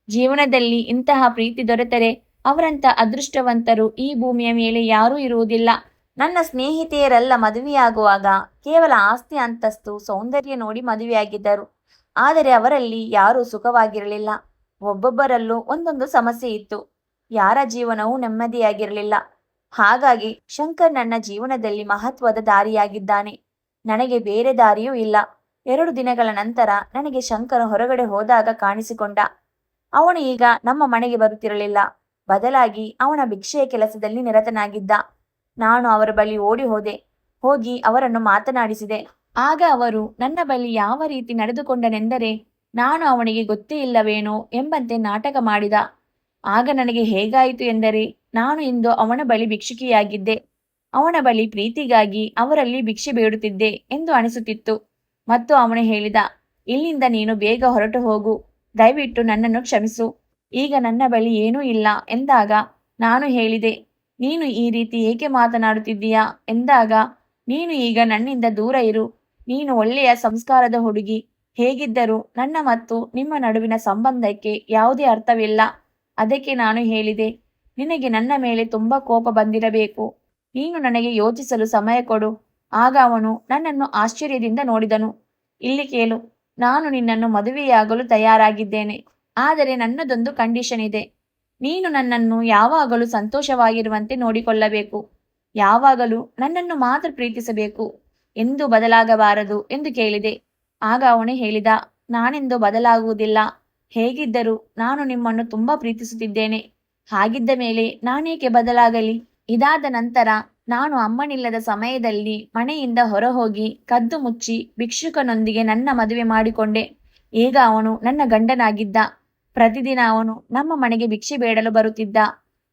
ಜೀವನದಲ್ಲಿ ಇಂತಹ ಪ್ರೀತಿ ದೊರೆತರೆ ಅವರಂತ ಅದೃಷ್ಟವಂತರು ಈ ಭೂಮಿಯ ಮೇಲೆ ಯಾರೂ ಇರುವುದಿಲ್ಲ. ನನ್ನ ಸ್ನೇಹಿತೆಯರೆಲ್ಲ ಮದುವೆಯಾಗುವಾಗ ಕೇವಲ ಆಸ್ತಿ, ಅಂತಸ್ತು, ಸೌಂದರ್ಯ ನೋಡಿ ಮದುವೆಯಾಗಿದ್ದರು. ಆದರೆ ಅವರಲ್ಲಿ ಯಾರೂ ಸುಖವಾಗಿರಲಿಲ್ಲ. ಒಬ್ಬೊಬ್ಬರಲ್ಲೂ ಒಂದೊಂದು ಸಮಸ್ಯೆ ಇತ್ತು. ಯಾರ ಜೀವನವೂ ನೆಮ್ಮದಿಯಾಗಿರಲಿಲ್ಲ. ಹಾಗಾಗಿ ಶಂಕರ್ ನನ್ನ ಜೀವನದಲ್ಲಿ ಮಹತ್ವದ ದಾರಿಯಾಗಿದ್ದಾನೆ. ನನಗೆ ಬೇರೆ ದಾರಿಯೂ ಇಲ್ಲ. 2 ದಿನಗಳ ನಂತರ ನನಗೆ ಶಂಕರ್ ಹೊರಗಡೆ ಹೋದಾಗ ಕಾಣಿಸಿಕೊಂಡ. ಅವನು ಈಗ ನಮ್ಮ ಮನೆಗೆ ಬರುತ್ತಿರಲಿಲ್ಲ. ಬದಲಾಗಿ ಅವನ ಭಿಕ್ಷೆಯ ಕೆಲಸದಲ್ಲಿ ನಿರತನಾಗಿದ್ದ. ನಾನು ಅವರ ಬಳಿ ಓಡಿ ಹೋದೆ. ಹೋಗಿ ಅವರನ್ನು ಮಾತನಾಡಿಸಿದೆ. ಆಗ ಅವರು ನನ್ನ ಬಳಿ ಯಾವ ರೀತಿ ನಡೆದುಕೊಂಡನೆಂದರೆ ನಾನು ಅವನಿಗೆ ಗೊತ್ತೇ ಇಲ್ಲವೇನೋ ಎಂಬಂತೆ ನಾಟಕ ಮಾಡಿದ. ಆಗ ನನಗೆ ಹೇಗಾಯಿತು ಎಂದರೆ ನಾನು ಇಂದು ಅವನ ಬಳಿ ಭಿಕ್ಷುಕಿಯಾಗಿದ್ದೆ. ಅವನ ಬಳಿ ಪ್ರೀತಿಗಾಗಿ ಅವರಲ್ಲಿ ಭಿಕ್ಷೆ ಬೇಡುತ್ತಿದ್ದೆ ಎಂದು ಅನಿಸುತ್ತಿತ್ತು. ಮತ್ತು ಅವನು ಹೇಳಿದ, ಇಲ್ಲಿಂದ ನೀನು ಬೇಗ ಹೊರಟು ಹೋಗು, ದಯವಿಟ್ಟು ನನ್ನನ್ನು ಕ್ಷಮಿಸು, ಈಗ ನನ್ನ ಬಳಿ ಏನೂ ಇಲ್ಲ ಎಂದಾಗ ನಾನು ಹೇಳಿದೆ, ನೀನು ಈ ರೀತಿ ಏಕೆ ಮಾತನಾಡುತ್ತಿದ್ದೀಯಾ ಎಂದಾಗ, ನೀನು ಈಗ ನನ್ನಿಂದ ದೂರ ಇರು, ನೀನು ಒಳ್ಳೆಯ ಸಂಸ್ಕಾರದ ಹುಡುಗಿ, ಹೇಗಿದ್ದರೂ ನನ್ನ ಮತ್ತು ನಿಮ್ಮ ನಡುವಿನ ಸಂಬಂಧಕ್ಕೆ ಯಾವುದೇ ಅರ್ಥವಿಲ್ಲ. ಅದಕ್ಕೆ ನಾನು ಹೇಳಿದೆ, ನಿನಗೆ ನನ್ನ ಮೇಲೆ ತುಂಬಾ ಕೋಪ ಬಂದಿರಬೇಕು, ನೀನು ನನಗೆ ಯೋಚಿಸಲು ಸಮಯ ಕೊಡು. ಆಗ ಅವನು ನನ್ನನ್ನು ಆಶ್ಚರ್ಯದಿಂದ ನೋಡಿದನು. ಇಲ್ಲಿ ಕೇಳು, ನಾನು ನಿನ್ನನ್ನು ಮದುವೆಯಾಗಲು ತಯಾರಾಗಿದ್ದೇನೆ, ಆದರೆ ನನ್ನದೊಂದು ಕಂಡೀಷನ್ ಇದೆ. ನೀನು ನನ್ನನ್ನು ಯಾವಾಗಲೂ ಸಂತೋಷವಾಗಿರುವಂತೆ ನೋಡಿಕೊಳ್ಳಬೇಕು, ಯಾವಾಗಲೂ ನನ್ನನ್ನು ಮಾತ್ರ ಪ್ರೀತಿಸಬೇಕು, ಎಂದೂ ಬದಲಾಗಬಾರದು ಎಂದು ಕೇಳಿದೆ. ಆಗ ಅವನು ಹೇಳಿದ, ನಾನೆಂದು ಬದಲಾಗುವುದಿಲ್ಲ, ಹೇಗಿದ್ದರೂ ನಾನು ನಿಮ್ಮನ್ನು ತುಂಬಾ ಪ್ರೀತಿಸುತ್ತಿದ್ದೇನೆ, ಹಾಗಿದ್ದ ಮೇಲೆ ನಾನೇಕೆ ಬದಲಾಗಲಿ. ಇದಾದ ನಂತರ ನಾನು ಅಮ್ಮನಿಲ್ಲದ ಸಮಯದಲ್ಲಿ ಮನೆಯಿಂದ ಹೊರಹೋಗಿ ಕದ್ದು ಮುಚ್ಚಿ ಭಿಕ್ಷುಕನೊಂದಿಗೆ ನನ್ನ ಮದುವೆ ಮಾಡಿಕೊಂಡೆ. ಈಗ ಅವನು ನನ್ನ ಗಂಡನಾಗಿದ್ದ. ಪ್ರತಿದಿನ ಅವನು ನಮ್ಮ ಮನೆಗೆ ಭಿಕ್ಷೆ ಬೇಡಲು ಬರುತ್ತಿದ್ದ.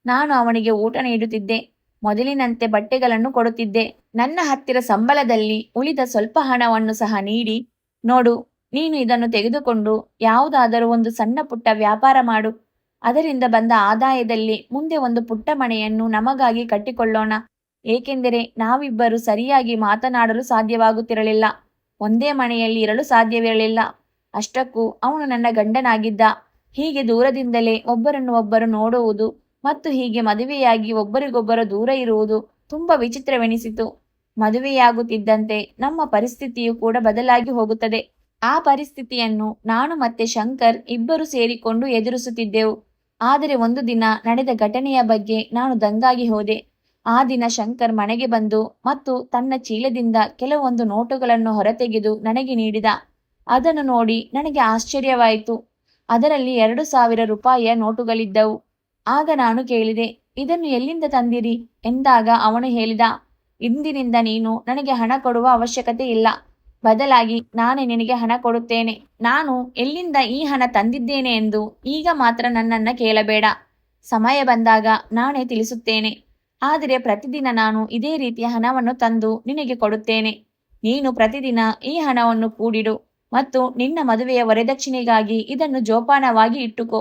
ನಾನು ಅವನಿಗೆ ಊಟ ನೀಡುತ್ತಿದ್ದೆ, ಮೊದಲಿನಂತೆ ಬಟ್ಟೆಗಳನ್ನು ಕೊಡುತ್ತಿದ್ದೆ. ನನ್ನ ಹತ್ತಿರ ಸಂಬಳದಲ್ಲಿ ಉಳಿದ ಸ್ವಲ್ಪ ಹಣವನ್ನು ಸಹ ನೀಡಿ, ನೋಡು, ನೀನು ಇದನ್ನು ತೆಗೆದುಕೊಂಡು ಯಾವುದಾದರೂ ಒಂದು ಸಣ್ಣ ಪುಟ್ಟ ವ್ಯಾಪಾರ ಮಾಡು, ಅದರಿಂದ ಬಂದ ಆದಾಯದಲ್ಲಿ ಮುಂದೆ ಒಂದು ಪುಟ್ಟ ಮನೆಯನ್ನು ನಮಗಾಗಿ ಕಟ್ಟಿಕೊಳ್ಳೋಣ. ಏಕೆಂದರೆ ನಾವಿಬ್ಬರು ಸರಿಯಾಗಿ ಮಾತನಾಡಲು ಸಾಧ್ಯವಾಗುತ್ತಿರಲಿಲ್ಲ, ಒಂದೇ ಮನೆಯಲ್ಲಿ ಇರಲು ಸಾಧ್ಯವಿರಲಿಲ್ಲ. ಅಷ್ಟಕ್ಕೂ ಅವನು ನನ್ನ ಗಂಡನಾಗಿದ್ದ. ಹೀಗೆ ದೂರದಿಂದಲೇ ಒಬ್ಬರನ್ನು ಒಬ್ಬರು ನೋಡುವುದು ಮತ್ತು ಹೀಗೆ ಮದುವೆಯಾಗಿ ಒಬ್ಬರಿಗೊಬ್ಬರು ದೂರ ಇರುವುದು ತುಂಬಾ ವಿಚಿತ್ರವೆನಿಸಿತು. ಮದುವೆಯಾಗುತ್ತಿದ್ದಂತೆ ನಮ್ಮ ಪರಿಸ್ಥಿತಿಯು ಕೂಡ ಬದಲಾಗಿ ಹೋಗುತ್ತದೆ. ಆ ಪರಿಸ್ಥಿತಿಯನ್ನು ನಾನು ಮತ್ತೆ ಶಂಕರ್ ಇಬ್ಬರು ಸೇರಿಕೊಂಡು ಎದುರಿಸುತ್ತಿದ್ದೆವು. ಆದರೆ ಒಂದು ದಿನ ನಡೆದ ಘಟನೆಯ ಬಗ್ಗೆ ನಾನು ದಂಗಾಗಿ ಹೋದೆ. ಆ ದಿನ ಶಂಕರ್ ಮನೆಗೆ ಬಂದು ಮತ್ತು ತನ್ನ ಚೀಲದಿಂದ ಕೆಲವೊಂದು ನೋಟುಗಳನ್ನು ಹೊರತೆಗೆದು ನನಗೆ ನೀಡಿದ. ಅದನ್ನು ನೋಡಿ ನನಗೆ ಆಶ್ಚರ್ಯವಾಯಿತು. ಅದರಲ್ಲಿ 2,000 ರೂಪಾಯಿಯ ನೋಟುಗಳಿದ್ದವು. ಆಗ ನಾನು ಕೇಳಿದೆ, ಇದನ್ನು ಎಲ್ಲಿಂದ ತಂದಿರಿ ಎಂದಾಗ ಅವನು ಹೇಳಿದ, ಇಂದಿನಿಂದ ನೀನು ನನಗೆ ಹಣ ಕೊಡುವ ಅವಶ್ಯಕತೆ ಇಲ್ಲ, ಬದಲಾಗಿ ನಾನೇ ನಿನಗೆ ಹಣ ಕೊಡುತ್ತೇನೆ. ನಾನು ಎಲ್ಲಿಂದ ಈ ಹಣ ತಂದಿದ್ದೇನೆ ಎಂದು ಈಗ ಮಾತ್ರ ನನ್ನನ್ನ ಕೇಳಬೇಡ, ಸಮಯ ಬಂದಾಗ ನಾನೇ ತಿಳಿಸುತ್ತೇನೆ. ಆದರೆ ಪ್ರತಿದಿನ ನಾನು ಇದೇ ರೀತಿಯ ಹಣವನ್ನು ತಂದು ನಿನಗೆ ಕೊಡುತ್ತೇನೆ. ನೀನು ಪ್ರತಿದಿನ ಈ ಹಣವನ್ನು ಕೂಡಿಡು ಮತ್ತು ನಿನ್ನ ಮದುವೆಯ ವರದಕ್ಷಿಣೆಗಾಗಿ ಇದನ್ನು ಜೋಪಾನವಾಗಿ ಇಟ್ಟುಕೋ,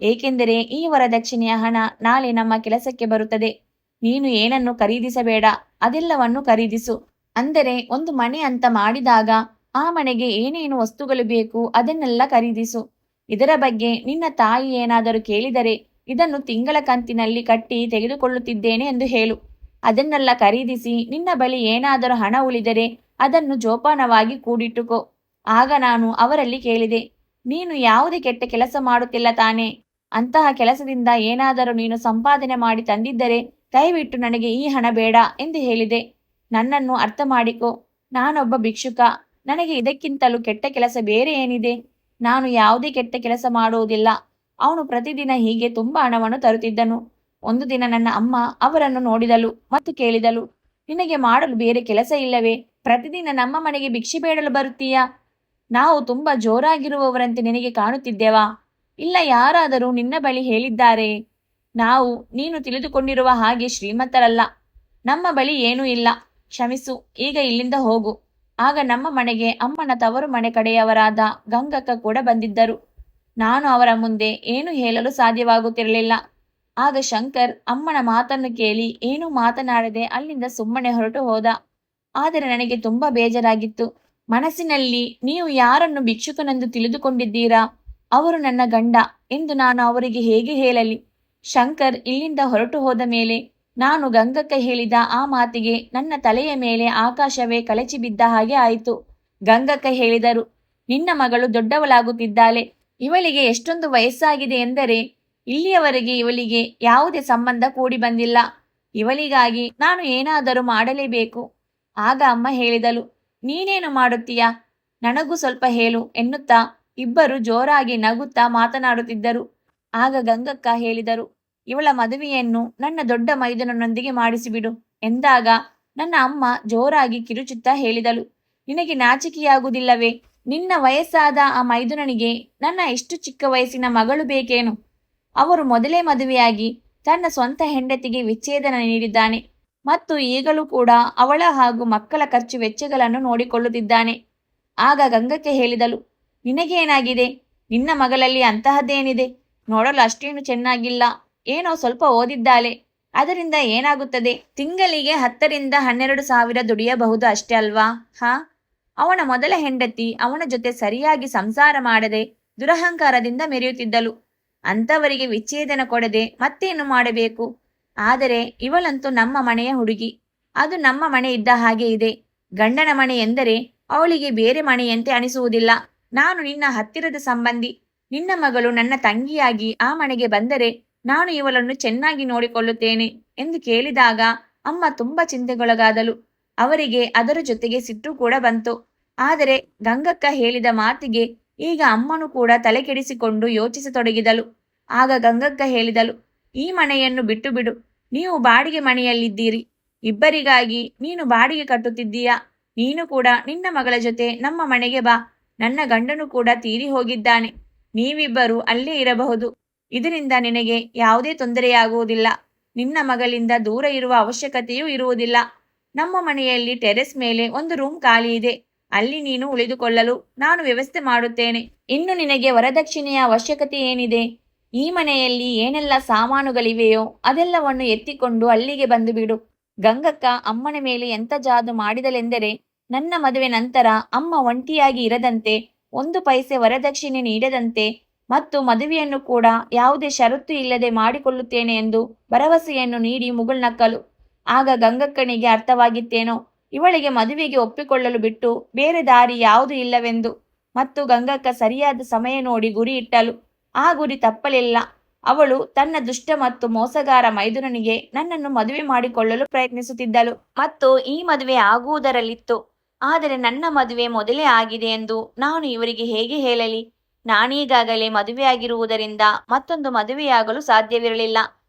ಏಕೆಂದರೆ ಈ ವರದಕ್ಷಿಣೆಯ ಹಣ ನಾಳೆ ನಮ್ಮ ಕೆಲಸಕ್ಕೆ ಬರುತ್ತದೆ. ನೀನು ಏನನ್ನು ಖರೀದಿಸಬೇಡ, ಅದೆಲ್ಲವನ್ನು ಖರೀದಿಸು. ಅಂದರೆ ಒಂದು ಮನೆ ಅಂತ ಮಾಡಿದಾಗ ಆ ಮನೆಗೆ ಏನೇನು ವಸ್ತುಗಳು ಬೇಕು ಅದನ್ನೆಲ್ಲ ಖರೀದಿಸು. ಇದರ ಬಗ್ಗೆ ನಿನ್ನ ತಾಯಿ ಏನಾದರೂ ಕೇಳಿದರೆ ಇದನ್ನು ತಿಂಗಳ ಕಂತಿನಲ್ಲಿ ಕಟ್ಟಿ ತೆಗೆದುಕೊಳ್ಳುತ್ತಿದ್ದೇನೆ ಎಂದು ಹೇಳು. ಅದನ್ನೆಲ್ಲ ಖರೀದಿಸಿ ನಿನ್ನ ಬಳಿ ಏನಾದರೂ ಹಣ ಉಳಿದರೆ ಅದನ್ನು ಜೋಪಾನವಾಗಿ ಕೂಡಿಟ್ಟುಕೋ. ಆಗ ನಾನು ಅವರಲ್ಲಿ ಕೇಳಿದೆ, ನೀನು ಯಾವುದೇ ಕೆಟ್ಟ ಕೆಲಸ ಮಾಡುತ್ತಿಲ್ಲ ತಾನೇ? ಅಂತಹ ಕೆಲಸದಿಂದ ಏನಾದರೂ ನೀನು ಸಂಪಾದನೆ ಮಾಡಿ ತಂದಿದ್ದರೆ ದಯವಿಟ್ಟು ನನಗೆ ಈ ಹಣ ಬೇಡ ಎಂದು ಹೇಳಿದೆ. ನನ್ನನ್ನು ಅರ್ಥ ಮಾಡಿಕೊ, ನಾನೊಬ್ಬ ಭಿಕ್ಷುಕ, ನನಗೆ ಇದಕ್ಕಿಂತಲೂ ಕೆಟ್ಟ ಕೆಲಸ ಬೇರೆ ಏನಿದೆ? ನಾನು ಯಾವುದೇ ಕೆಟ್ಟ ಕೆಲಸ ಮಾಡುವುದಿಲ್ಲ. ಅವನು ಪ್ರತಿದಿನ ಹೀಗೆ ತುಂಬಾ ಹಣವನ್ನು ತರುತ್ತಿದ್ದನು. ಒಂದು ದಿನ ನನ್ನ ಅಮ್ಮ ಅವರನ್ನು ನೋಡಿದಳು ಮತ್ತು ಕೇಳಿದಳು, ನಿನಗೆ ಮಾಡಲು ಬೇರೆ ಕೆಲಸ ಇಲ್ಲವೇ? ಪ್ರತಿದಿನ ನಮ್ಮ ಮನೆಗೆ ಭಿಕ್ಷೆ ಬೇಡಲು ಬರುತ್ತೀಯಾ? ನಾವು ತುಂಬಾ ಜೋರಾಗಿರುವವರಂತೆ ನಿನಗೆ ಕಾಣುತ್ತಿದ್ದೇವಾ? ಇಲ್ಲ ಯಾರಾದರೂ ನಿನ್ನ ಬಳಿ ಹೇಳಿದ್ದಾರೆ? ನಾವು ನೀನು ತಿಳಿದುಕೊಂಡಿರುವ ಹಾಗೆ ಶ್ರೀಮಂತರಲ್ಲ, ನಮ್ಮ ಬಳಿ ಏನೂ ಇಲ್ಲ, ಕ್ಷಮಿಸು, ಈಗ ಇಲ್ಲಿಂದ ಹೋಗು. ಆಗ ನಮ್ಮ ಮನೆಗೆ ಅಮ್ಮನ ತವರು ಮನೆ ಕಡೆಯವರಾದ ಗಂಗಕ್ಕ ಕೂಡ ಬಂದಿದ್ದರು. ನಾನು ಅವರ ಮುಂದೆ ಏನು ಹೇಳಲು ಸಾಧ್ಯವಾಗುತ್ತಿರಲಿಲ್ಲ. ಆಗ ಶಂಕರ್ ಅಮ್ಮನ ಮಾತನ್ನು ಕೇಳಿ ಏನೂ ಮಾತನಾಡದೆ ಅಲ್ಲಿಂದ ಸುಮ್ಮನೆ ಹೊರಟು ಹೋದ. ಆದರೆ ನನಗೆ ತುಂಬಾ ಬೇಜಾರಾಗಿತ್ತು. ಮನಸ್ಸಿನಲ್ಲಿ, ನೀವು ಯಾರನ್ನು ಭಿಕ್ಷುಕನೆಂದು ತಿಳಿದುಕೊಂಡಿದ್ದೀರಾ? ಅವರು ನನ್ನ ಗಂಡ ಎಂದು ನಾನು ಅವರಿಗೆ ಹೇಗೆ ಹೇಳಲಿ? ಶಂಕರ್ ಇಲ್ಲಿಂದ ಹೊರಟು ಹೋದ ಮೇಲೆ ನಾನು ಗಂಗಕ್ಕ ಹೇಳಿದ ಆ ಮಾತಿಗೆ ನನ್ನ ತಲೆಯ ಮೇಲೆ ಆಕಾಶವೇ ಕಳಚಿ ಬಿದ್ದ ಹಾಗೆ ಆಯಿತು. ಗಂಗಕ್ಕ ಹೇಳಿದರು, ನಿನ್ನ ಮಗಳು ದೊಡ್ಡವಳಾಗುತ್ತಿದ್ದಾಳೆ. ಇವಳಿಗೆ ಎಷ್ಟೊಂದು ವಯಸ್ಸಾಗಿದೆ ಎಂದರೆ ಇಲ್ಲಿಯವರೆಗೆ ಇವಳಿಗೆ ಯಾವುದೇ ಸಂಬಂಧ ಕೂಡಿ ಬಂದಿಲ್ಲ. ಇವಳಿಗಾಗಿ ನಾನು ಏನಾದರೂ ಮಾಡಲೇಬೇಕು. ಆಗ ಅಮ್ಮ ಹೇಳಿದಳು, ನೀನೇನು ಮಾಡುತ್ತೀಯಾ? ನನಗೂ ಸ್ವಲ್ಪ ಹೇಳು ಎನ್ನುತ್ತಾ ಇಬ್ಬರು ಜೋರಾಗಿ ನಗುತ್ತಾ ಮಾತನಾಡುತ್ತಿದ್ದರು. ಆಗ ಗಂಗಕ್ಕ ಹೇಳಿದರು, ಇವಳ ಮದುವೆಯನ್ನು ನನ್ನ ದೊಡ್ಡ ಮೈದುನನೊಂದಿಗೆ ಮಾಡಿಸಿಬಿಡು ಎಂದಾಗ ನನ್ನ ಅಮ್ಮ ಜೋರಾಗಿ ಕಿರುಚುತ್ತಾ ಹೇಳಿದಳು, ನಿನಗೆ ನಾಚಿಕೆಯಾಗುವುದಿಲ್ಲವೇ? ನಿನ್ನ ವಯಸ್ಸಾದ ಆ ಮೈದುನನಿಗೆ ನನ್ನ ಇಷ್ಟು ಚಿಕ್ಕ ವಯಸ್ಸಿನ ಮಗಳು ಬೇಕೇನು? ಅವರು ಮೊದಲೇ ಮದುವೆಯಾಗಿ ತನ್ನ ಸ್ವಂತ ಹೆಂಡತಿಗೆ ವಿಚ್ಛೇದನ ನೀಡಿದ್ದಾನೆ ಮತ್ತು ಈಗಲೂ ಕೂಡ ಅವಳ ಹಾಗೂ ಮಕ್ಕಳ ಖರ್ಚು ವೆಚ್ಚಗಳನ್ನು ನೋಡಿಕೊಳ್ಳುತ್ತಿದ್ದಾನೆ. ಆಗ ಗಂಗಕ್ಕೆ ಹೇಳಿದಳು, ನಿನಗೇನಾಗಿದೆ? ನಿನ್ನ ಮಗಳಲ್ಲಿ ಅಂತಹದ್ದೇನಿದೆ? ನೋಡಲು ಅಷ್ಟೇನು ಚೆನ್ನಾಗಿಲ್ಲ, ಏನೋ ಸ್ವಲ್ಪ ಓದಿದ್ದಾಳೆ, ಅದರಿಂದ ಏನಾಗುತ್ತದೆ? ತಿಂಗಳಿಗೆ 10,000 ರಿಂದ 12,000 ದುಡಿಯಬಹುದು ಅಷ್ಟೇ ಅಲ್ವಾ? ಅವನ ಮೊದಲ ಹೆಂಡತಿ ಅವನ ಜೊತೆ ಸರಿಯಾಗಿ ಸಂಸಾರ ಮಾಡದೆ ದುರಹಂಕಾರದಿಂದ ಮೆರೆಯುತ್ತಿದ್ದಳು. ಅಂಥವರಿಗೆ ವಿಚ್ಛೇದನ ಕೊಡದೆ ಮತ್ತೇನು ಮಾಡಬೇಕು? ಆದರೆ ಇವಳಂತೂ ನಮ್ಮ ಮನೆಯ ಹುಡುಗಿ, ಅದು ನಮ್ಮ ಮನೆ ಇದ್ದ ಹಾಗೆ ಇದೆ. ಗಂಡನ ಮನೆ ಎಂದರೆ ಅವಳಿಗೆ ಬೇರೆ ಮನೆಯಂತೆ ಅನಿಸುವುದಿಲ್ಲ. ನಾನು ನಿನ್ನ ಹತ್ತಿರದ ಸಂಬಂಧಿ, ನಿನ್ನ ಮಗಳು ನನ್ನ ತಂಗಿಯಾಗಿ ಆ ಮನೆಗೆ ಬಂದರೆ ನಾನು ಇವಳನ್ನು ಚೆನ್ನಾಗಿ ನೋಡಿಕೊಳ್ಳುತ್ತೇನೆ ಎಂದು ಕೇಳಿದಾಗ ಅಮ್ಮ ತುಂಬಾ ಚಿಂತೆಗೊಳಗಾದಳು. ಅವರಿಗೆ ಅದರ ಜೊತೆಗೆ ಸಿಟ್ಟು ಕೂಡ ಬಂತು. ಆದರೆ ಗಂಗಕ್ಕ ಹೇಳಿದ ಮಾತಿಗೆ ಈಗ ಅಮ್ಮನು ಕೂಡ ತಲೆ ಕೆಡಿಸಿಕೊಂಡು ಯೋಚಿಸತೊಡಗಿದಳು. ಆಗ ಗಂಗಕ್ಕ ಹೇಳಿದಳು, ಈ ಮನೆಯನ್ನು ಬಿಟ್ಟು ಬಿಡು. ನೀವು ಬಾಡಿಗೆ ಮನೆಯಲ್ಲಿದ್ದೀರಿ, ಇಬ್ಬರಿಗಾಗಿ ನೀನು ಬಾಡಿಗೆ ಕಟ್ಟುತ್ತಿದ್ದೀಯಾ? ನೀನು ಕೂಡ ನಿನ್ನ ಮಗಳ ಜೊತೆ ನಮ್ಮ ಮನೆಗೆ ಬಾ. ನನ್ನ ಗಂಡನು ಕೂಡ ತೀರಿ ಹೋಗಿದ್ದಾನೆ, ನೀವಿಬ್ಬರು ಅಲ್ಲೇ ಇರಬಹುದು. ಇದರಿಂದ ನಿನಗೆ ಯಾವುದೇ ತೊಂದರೆಯಾಗುವುದಿಲ್ಲ. ನಿನ್ನ ಮಗಳಿಂದ ದೂರ ಇರುವ ಅವಶ್ಯಕತೆಯೂ ಇರುವುದಿಲ್ಲ. ನಮ್ಮ ಮನೆಯಲ್ಲಿ ಟೆರೆಸ್ ಮೇಲೆ ಒಂದು ರೂಮ್ ಖಾಲಿ ಇದೆ, ಅಲ್ಲಿ ನೀನು ಉಳಿದುಕೊಳ್ಳಲು ನಾನು ವ್ಯವಸ್ಥೆ ಮಾಡುತ್ತೇನೆ. ಇನ್ನು ನಿನಗೆ ವರದಕ್ಷಿಣೆಯ ಅವಶ್ಯಕತೆ ಏನಿದೆ? ಈ ಮನೆಯಲ್ಲಿ ಏನೆಲ್ಲ ಸಾಮಾನುಗಳಿವೆಯೋ ಅದೆಲ್ಲವನ್ನು ಎತ್ತಿಕೊಂಡು ಅಲ್ಲಿಗೆ ಬಂದು ಬಿಡು. ಗಂಗಕ್ಕ ಅಮ್ಮನ ಮೇಲೆ ಎಂಥ ಜಾದು ಮಾಡಿದಳೆಂದರೆ, ನನ್ನ ಮದುವೆ ನಂತರ ಅಮ್ಮ ಒಂಟಿಯಾಗಿ ಇರದಂತೆ, 1 ಪೈಸೆ ವರದಕ್ಷಿಣೆ ನೀಡದಂತೆ ಮತ್ತು ಮದುವೆಯನ್ನು ಕೂಡ ಯಾವುದೇ ಷರತ್ತು ಇಲ್ಲದೆ ಮಾಡಿಕೊಳ್ಳುತ್ತೇನೆ ಎಂದು ಭರವಸೆಯನ್ನು ನೀಡಿ ಮುಗುಳ್ನಕ್ಕಲು. ಆಗ ಗಂಗಕ್ಕನಿಗೆ ಅರ್ಥವಾಗಿತ್ತೇನೋ, ಇವಳಿಗೆ ಮದುವೆಗೆ ಒಪ್ಪಿಕೊಳ್ಳಲು ಬಿಟ್ಟು ಬೇರೆ ದಾರಿ ಯಾವುದೂ ಇಲ್ಲವೆಂದು. ಮತ್ತು ಗಂಗಕ್ಕ ಸರಿಯಾದ ಸಮಯ ನೋಡಿ ಗುರಿ ಇಟ್ಟಳು. ಆ ಗುರಿ ತಪ್ಪಲಿಲ್ಲ. ಅವಳು ತನ್ನ ದುಷ್ಟ ಮತ್ತು ಮೋಸಗಾರ ಮೈದುನನಿಗೆ ನನ್ನನ್ನು ಮದುವೆ ಮಾಡಿಕೊಳ್ಳಲು ಪ್ರಯತ್ನಿಸುತ್ತಿದ್ದಳು ಮತ್ತು ಈ ಮದುವೆ ಆಗುವುದರಲ್ಲಿತ್ತು. ಆದರೆ ನನ್ನ ಮದುವೆ ಮೊದಲೇ ಆಗಿದೆ ಎಂದು ನಾನು ಇವರಿಗೆ ಹೇಗೆ ಹೇಳಲಿ? ನಾನೀಗಾಗಲೇ ಮದುವೆಯಾಗಿರುವುದರಿಂದ ಮತ್ತೊಂದು ಮದುವೆಯಾಗಲು ಸಾಧ್ಯವಿರಲಿಲ್ಲ.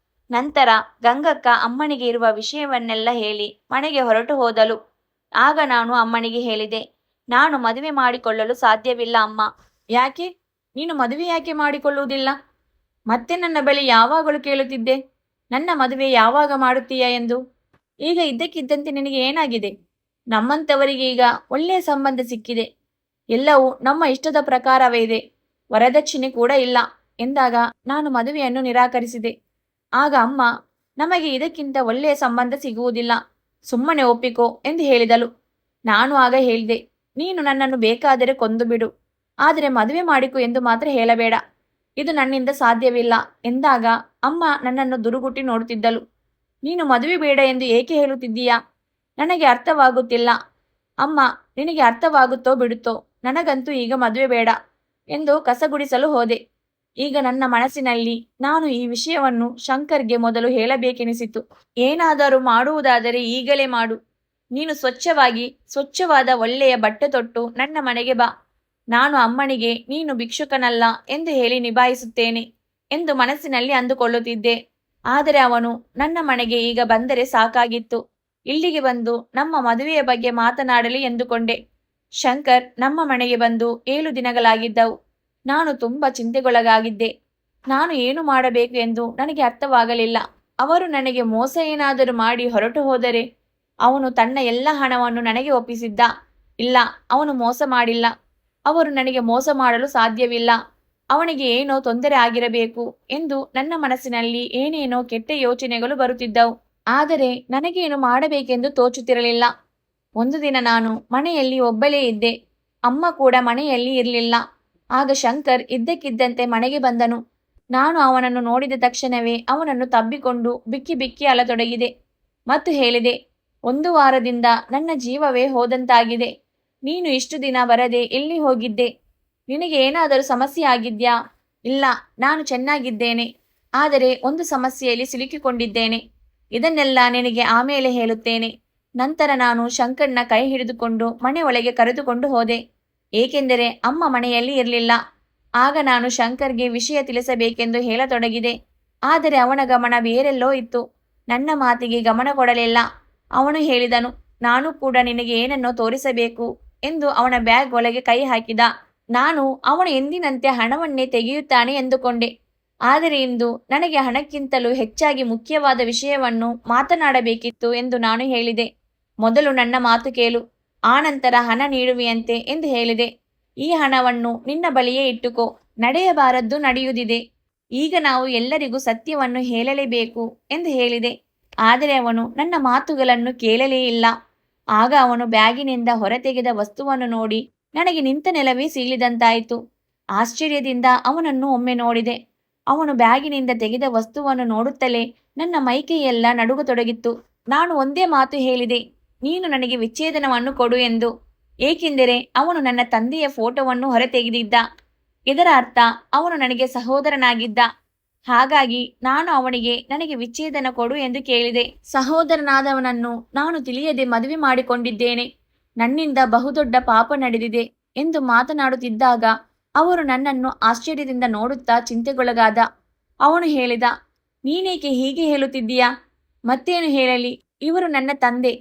ನಂತರ ಗಂಗಕ್ಕ ಅಮ್ಮನಿಗೆ ಇರುವ ವಿಷಯವನ್ನೆಲ್ಲ ಹೇಳಿ ಮನೆಗೆ ಹೊರಟು ಹೋದಳು. ಆಗ ನಾನು ಅಮ್ಮನಿಗೆ ಹೇಳಿದೆ, ನಾನು ಮದುವೆ ಮಾಡಿಕೊಳ್ಳಲು ಸಾಧ್ಯವಿಲ್ಲ ಅಮ್ಮ. ಯಾಕೆ? ನೀನು ಮದುವೆ ಯಾಕೆ ಮಾಡಿಕೊಳ್ಳುವುದಿಲ್ಲ? ಮತ್ತೆ ನನ್ನ ಬಳಿ ಯಾವಾಗಲೂ ಕೇಳುತ್ತಿದ್ದೆ, ನನ್ನ ಮದುವೆ ಯಾವಾಗ ಮಾಡುತ್ತೀಯಾ ಎಂದು. ಈಗ ಇದ್ದಕ್ಕಿದ್ದಂತೆ ನಿನಗೆ ಏನಾಗಿದೆ? ನಮ್ಮಂಥವರಿಗೆ ಈಗ ಒಳ್ಳೆಯ ಸಂಬಂಧ ಸಿಕ್ಕಿದೆ, ಎಲ್ಲವೂ ನಮ್ಮ ಇಷ್ಟದ ಪ್ರಕಾರವೇ ಇದೆ, ವರದಕ್ಷಿಣೆ ಕೂಡ ಇಲ್ಲ ಎಂದಾಗ ನಾನು ಮದುವೆಯನ್ನು ನಿರಾಕರಿಸಿದೆ. ಆಗ ಅಮ್ಮ, ನಮಗೆ ಇದಕ್ಕಿಂತ ಒಳ್ಳೆಯ ಸಂಬಂಧ ಸಿಗುವುದಿಲ್ಲ, ಸುಮ್ಮನೆ ಒಪ್ಪಿಕೋ ಎಂದು ಹೇಳಿದಳು. ನಾನು ಆಗ ಹೇಳಿದೆ, ನೀನು ನನ್ನನ್ನು ಬೇಕಾದರೆ ಕೊಂದು ಬಿಡು, ಆದರೆ ಮದುವೆ ಮಾಡಿಕೊ ಎಂದು ಮಾತ್ರ ಹೇಳಬೇಡ, ಇದು ನನ್ನಿಂದ ಸಾಧ್ಯವಿಲ್ಲ ಎಂದಾಗ ಅಮ್ಮ ನನ್ನನ್ನು ದುರುಗುಟ್ಟಿ ನೋಡುತ್ತಿದ್ದಳು. ನೀನು ಮದುವೆ ಬೇಡ ಎಂದು ಏಕೆ ಹೇಳುತ್ತಿದ್ದೀಯಾ? ನನಗೆ ಅರ್ಥವಾಗುತ್ತಿಲ್ಲ ಅಮ್ಮ. ನಿನಗೆ ಅರ್ಥವಾಗುತ್ತೋ ಬಿಡುತ್ತೋ, ನನಗಂತೂ ಈಗ ಮದುವೆ ಬೇಡ ಎಂದು ಕಸಗುಡಿಸಲು ಹೋದೆ. ಈಗ ನನ್ನ ಮನಸ್ಸಿನಲ್ಲಿ ನಾನು ಈ ವಿಷಯವನ್ನು ಶಂಕರ್ಗೆ ಮೊದಲು ಹೇಳಬೇಕೆನಿಸಿತು. ಏನಾದರೂ ಮಾಡುವುದಾದರೆ ಈಗಲೇ ಮಾಡು. ನೀನು ಸ್ವಚ್ಛವಾದ ಒಳ್ಳೆಯ ಬಟ್ಟೆ ತೊಟ್ಟು ನನ್ನ ಮನೆಗೆ ಬಾ. ನಾನು ಅಮ್ಮನಿಗೆ ನೀನು ಭಿಕ್ಷುಕನಲ್ಲ ಎಂದು ಹೇಳಿ ನಿಭಾಯಿಸುತ್ತೇನೆ ಎಂದು ಮನಸ್ಸಿನಲ್ಲಿ ಅಂದುಕೊಳ್ಳುತ್ತಿದ್ದೆ. ಆದರೆ ಅವನು ನನ್ನ ಮನೆಗೆ ಈಗ ಬಂದರೆ ಸಾಕಾಗಿತ್ತು. ಇಲ್ಲಿಗೆ ಬಂದು ನಮ್ಮ ಮದುವೆಯ ಬಗ್ಗೆ ಮಾತನಾಡಲಿ ಎಂದುಕೊಂಡೆ. ಶಂಕರ್ ನಮ್ಮ ಮನೆಗೆ ಬಂದು 7 ದಿನಗಳಾಗಿದ್ದವು. ನಾನು ತುಂಬಾ ಚಿಂತೆಗೊಳಗಾಗಿದ್ದೆ. ನಾನು ಏನು ಮಾಡಬೇಕು ಎಂದು ನನಗೆ ಅರ್ಥವಾಗಲಿಲ್ಲ. ಅವರು ನನಗೆ ಮೋಸ ಏನಾದರೂ ಮಾಡಿ ಹೊರಟು ಹೋದರೆ? ಅವನು ತನ್ನ ಎಲ್ಲ ಹಣವನ್ನು ನನಗೆ ಒಪ್ಪಿಸಿದ್ದ. ಇಲ್ಲ, ಅವನು ಮೋಸ ಮಾಡಿಲ್ಲ. ಅವರು ನನಗೆ ಮೋಸ ಮಾಡಲು ಸಾಧ್ಯವಿಲ್ಲ. ಅವನಿಗೆ ಏನೋ ತೊಂದರೆ ಆಗಿರಬೇಕು ಎಂದು ನನ್ನ ಮನಸ್ಸಿನಲ್ಲಿ ಏನೇನೋ ಕೆಟ್ಟ ಯೋಚನೆಗಳು ಬರುತ್ತಿದ್ದವು. ಆದರೆ ನನಗೇನು ಮಾಡಬೇಕೆಂದು ತೋಚುತ್ತಿರಲಿಲ್ಲ. ಒಂದು ದಿನ ನಾನು ಮನೆಯಲ್ಲಿ ಒಬ್ಬಳೇ ಇದ್ದೆ. ಅಮ್ಮ ಕೂಡ ಮನೆಯಲ್ಲಿ ಇರಲಿಲ್ಲ. ಆಗ ಶಂಕರ್ ಇದ್ದಕ್ಕಿದ್ದಂತೆ ಮನೆಗೆ ಬಂದನು. ನಾನು ಅವನನ್ನು ನೋಡಿದ ತಕ್ಷಣವೇ ಅವನನ್ನು ತಬ್ಬಿಕೊಂಡು ಬಿಕ್ಕಿ ಬಿಕ್ಕಿ ಅಳತೊಡಗಿದೆ ಮತ್ತು ಹೇಳಿದೆ, 1 ವಾರದಿಂದ ನನ್ನ ಜೀವವೇ ಹೋದಂತಾಗಿದೆ. ನೀನು ಇಷ್ಟು ದಿನ ಬರದೆ ಎಲ್ಲಿ ಹೋಗಿದ್ದೆ? ನಿನಗೆ ಏನಾದರೂ ಸಮಸ್ಯೆ ಆಗಿದ್ಯಾ? ಇಲ್ಲ, ನಾನು ಚೆನ್ನಾಗಿದ್ದೇನೆ. ಆದರೆ ಒಂದು ಸಮಸ್ಯೆಯಲ್ಲಿ ಸಿಲುಕಿಕೊಂಡಿದ್ದೇನೆ. ಇದನ್ನೆಲ್ಲ ನಿನಗೆ ಆಮೇಲೆ ಹೇಳುತ್ತೇನೆ. ನಂತರ ನಾನು ಶಂಕರ್ನ ಕೈ ಹಿಡಿದುಕೊಂಡು ಮನೆ ಒಳಗೆ ಕರೆದುಕೊಂಡು ಹೋದೆ, ಏಕೆಂದರೆ ಅಮ್ಮ ಮನೆಯಲ್ಲಿ ಇರಲಿಲ್ಲ. ಆಗ ನಾನು ಶಂಕರ್ಗೆ ವಿಷಯ ತಿಳಿಸಬೇಕೆಂದು ಹೇಳತೊಡಗಿದೆ. ಆದರೆ ಅವನ ಗಮನ ಬೇರೆಲ್ಲೋ ಇತ್ತು. ನನ್ನ ಮಾತಿಗೆ ಗಮನ ಕೊಡಲಿಲ್ಲ. ಅವನು ಹೇಳಿದನು, ನಾನು ಕೂಡ ನಿನಗೆ ಏನನ್ನೋ ತೋರಿಸಬೇಕು ಎಂದು ಅವನ ಬ್ಯಾಗ್ ಒಳಗೆ ಕೈ ಹಾಕಿದ. ನಾನು ಅವನು ಎಂದಿನಂತೆ ಹಣವನ್ನೇ ತೆಗೆಯುತ್ತಾನೆ ಎಂದುಕೊಂಡೆ. ಆದರೆ ಇಂದು ನನಗೆ ಹಣಕ್ಕಿಂತಲೂ ಹೆಚ್ಚಾಗಿ ಮುಖ್ಯವಾದ ವಿಷಯವನ್ನು ಮಾತನಾಡಬೇಕಿತ್ತು ಎಂದು ನಾನು ಹೇಳಿದೆ. ಮೊದಲು ನನ್ನ ಮಾತು ಕೇಳು, ಆನಂತರ ಹಣ ನೀಡುವೆಯಂತೆ ಎಂದು ಹೇಳಿದೆ. ಈ ಹಣವನ್ನು ನಿನ್ನ ಬಳಿಯೇ ಇಟ್ಟುಕೋ. ನಡೆಯಬಾರದ್ದು ನಡೆಯುವುದಿದೆ. ಈಗ ನಾವು ಎಲ್ಲರಿಗೂ ಸತ್ಯವನ್ನು ಹೇಳಲೇಬೇಕು ಎಂದು ಹೇಳಿದೆ. ಆದರೆ ಅವನು ನನ್ನ ಮಾತುಗಳನ್ನು ಕೇಳಲೇ ಇಲ್ಲ. ಆಗ ಅವನು ಬ್ಯಾಗಿನಿಂದ ಹೊರತೆಗೆದ ವಸ್ತುವನ್ನು ನೋಡಿ ನನಗೆ ನಿಂತ ನೆಲವೇ ಸೀಳಿದಂತಾಯಿತು. ಆಶ್ಚರ್ಯದಿಂದ ಅವನನ್ನು ಒಮ್ಮೆ ನೋಡಿದೆ. ಅವನು ಬ್ಯಾಗಿನಿಂದ ತೆಗೆದ ವಸ್ತುವನ್ನು ನೋಡುತ್ತಲೇ ನನ್ನ ಮೈಕೈಯೆಲ್ಲ ನಡುಗತೊಡಗಿತ್ತು. ನಾನು ಒಂದೇ ಮಾತು ಹೇಳಿದೆ, ನೀನು ನನಗೆ ವಿಚ್ಛೇದನವನ್ನು ಕೊಡು ಎಂದು. ಏಕೆಂದರೆ ಅವನು ನನ್ನ ತಂದೆಯ ಫೋಟೋವನ್ನು ಹೊರತೆಗೆದಿದ್ದ. ಇದರ ಅರ್ಥ ಅವನು ನನಗೆ ಸಹೋದರನಾಗಿದ್ದ. ಹಾಗಾಗಿ ನಾನು ಅವನಿಗೆ ನನಗೆ ವಿಚ್ಛೇದನ ಕೊಡು ಎಂದು ಕೇಳಿದೆ. ಸಹೋದರನಾದವನನ್ನು ನಾನು ತಿಳಿಯದೆ ಮದುವೆ ಮಾಡಿಕೊಂಡಿದ್ದೇನೆ. ನನ್ನಿಂದ ಬಹುದೊಡ್ಡ ಪಾಪ ನಡೆದಿದೆ ಎಂದು ಮಾತನಾಡುತ್ತಿದ್ದಾಗ ಅವರು ನನ್ನನ್ನು ಆಶ್ಚರ್ಯದಿಂದ ನೋಡುತ್ತಾ ಚಿಂತೆಗೊಳಗಾದ. ಅವನು ಹೇಳಿದ, ನೀನೇಕೆ ಹೀಗೆ ಹೇಳುತ್ತಿದ್ದೀಯಾ? ಮತ್ತೇನು ಹೇಳಲಿ? ಇವರು ನನ್ನ ತಂದೆ,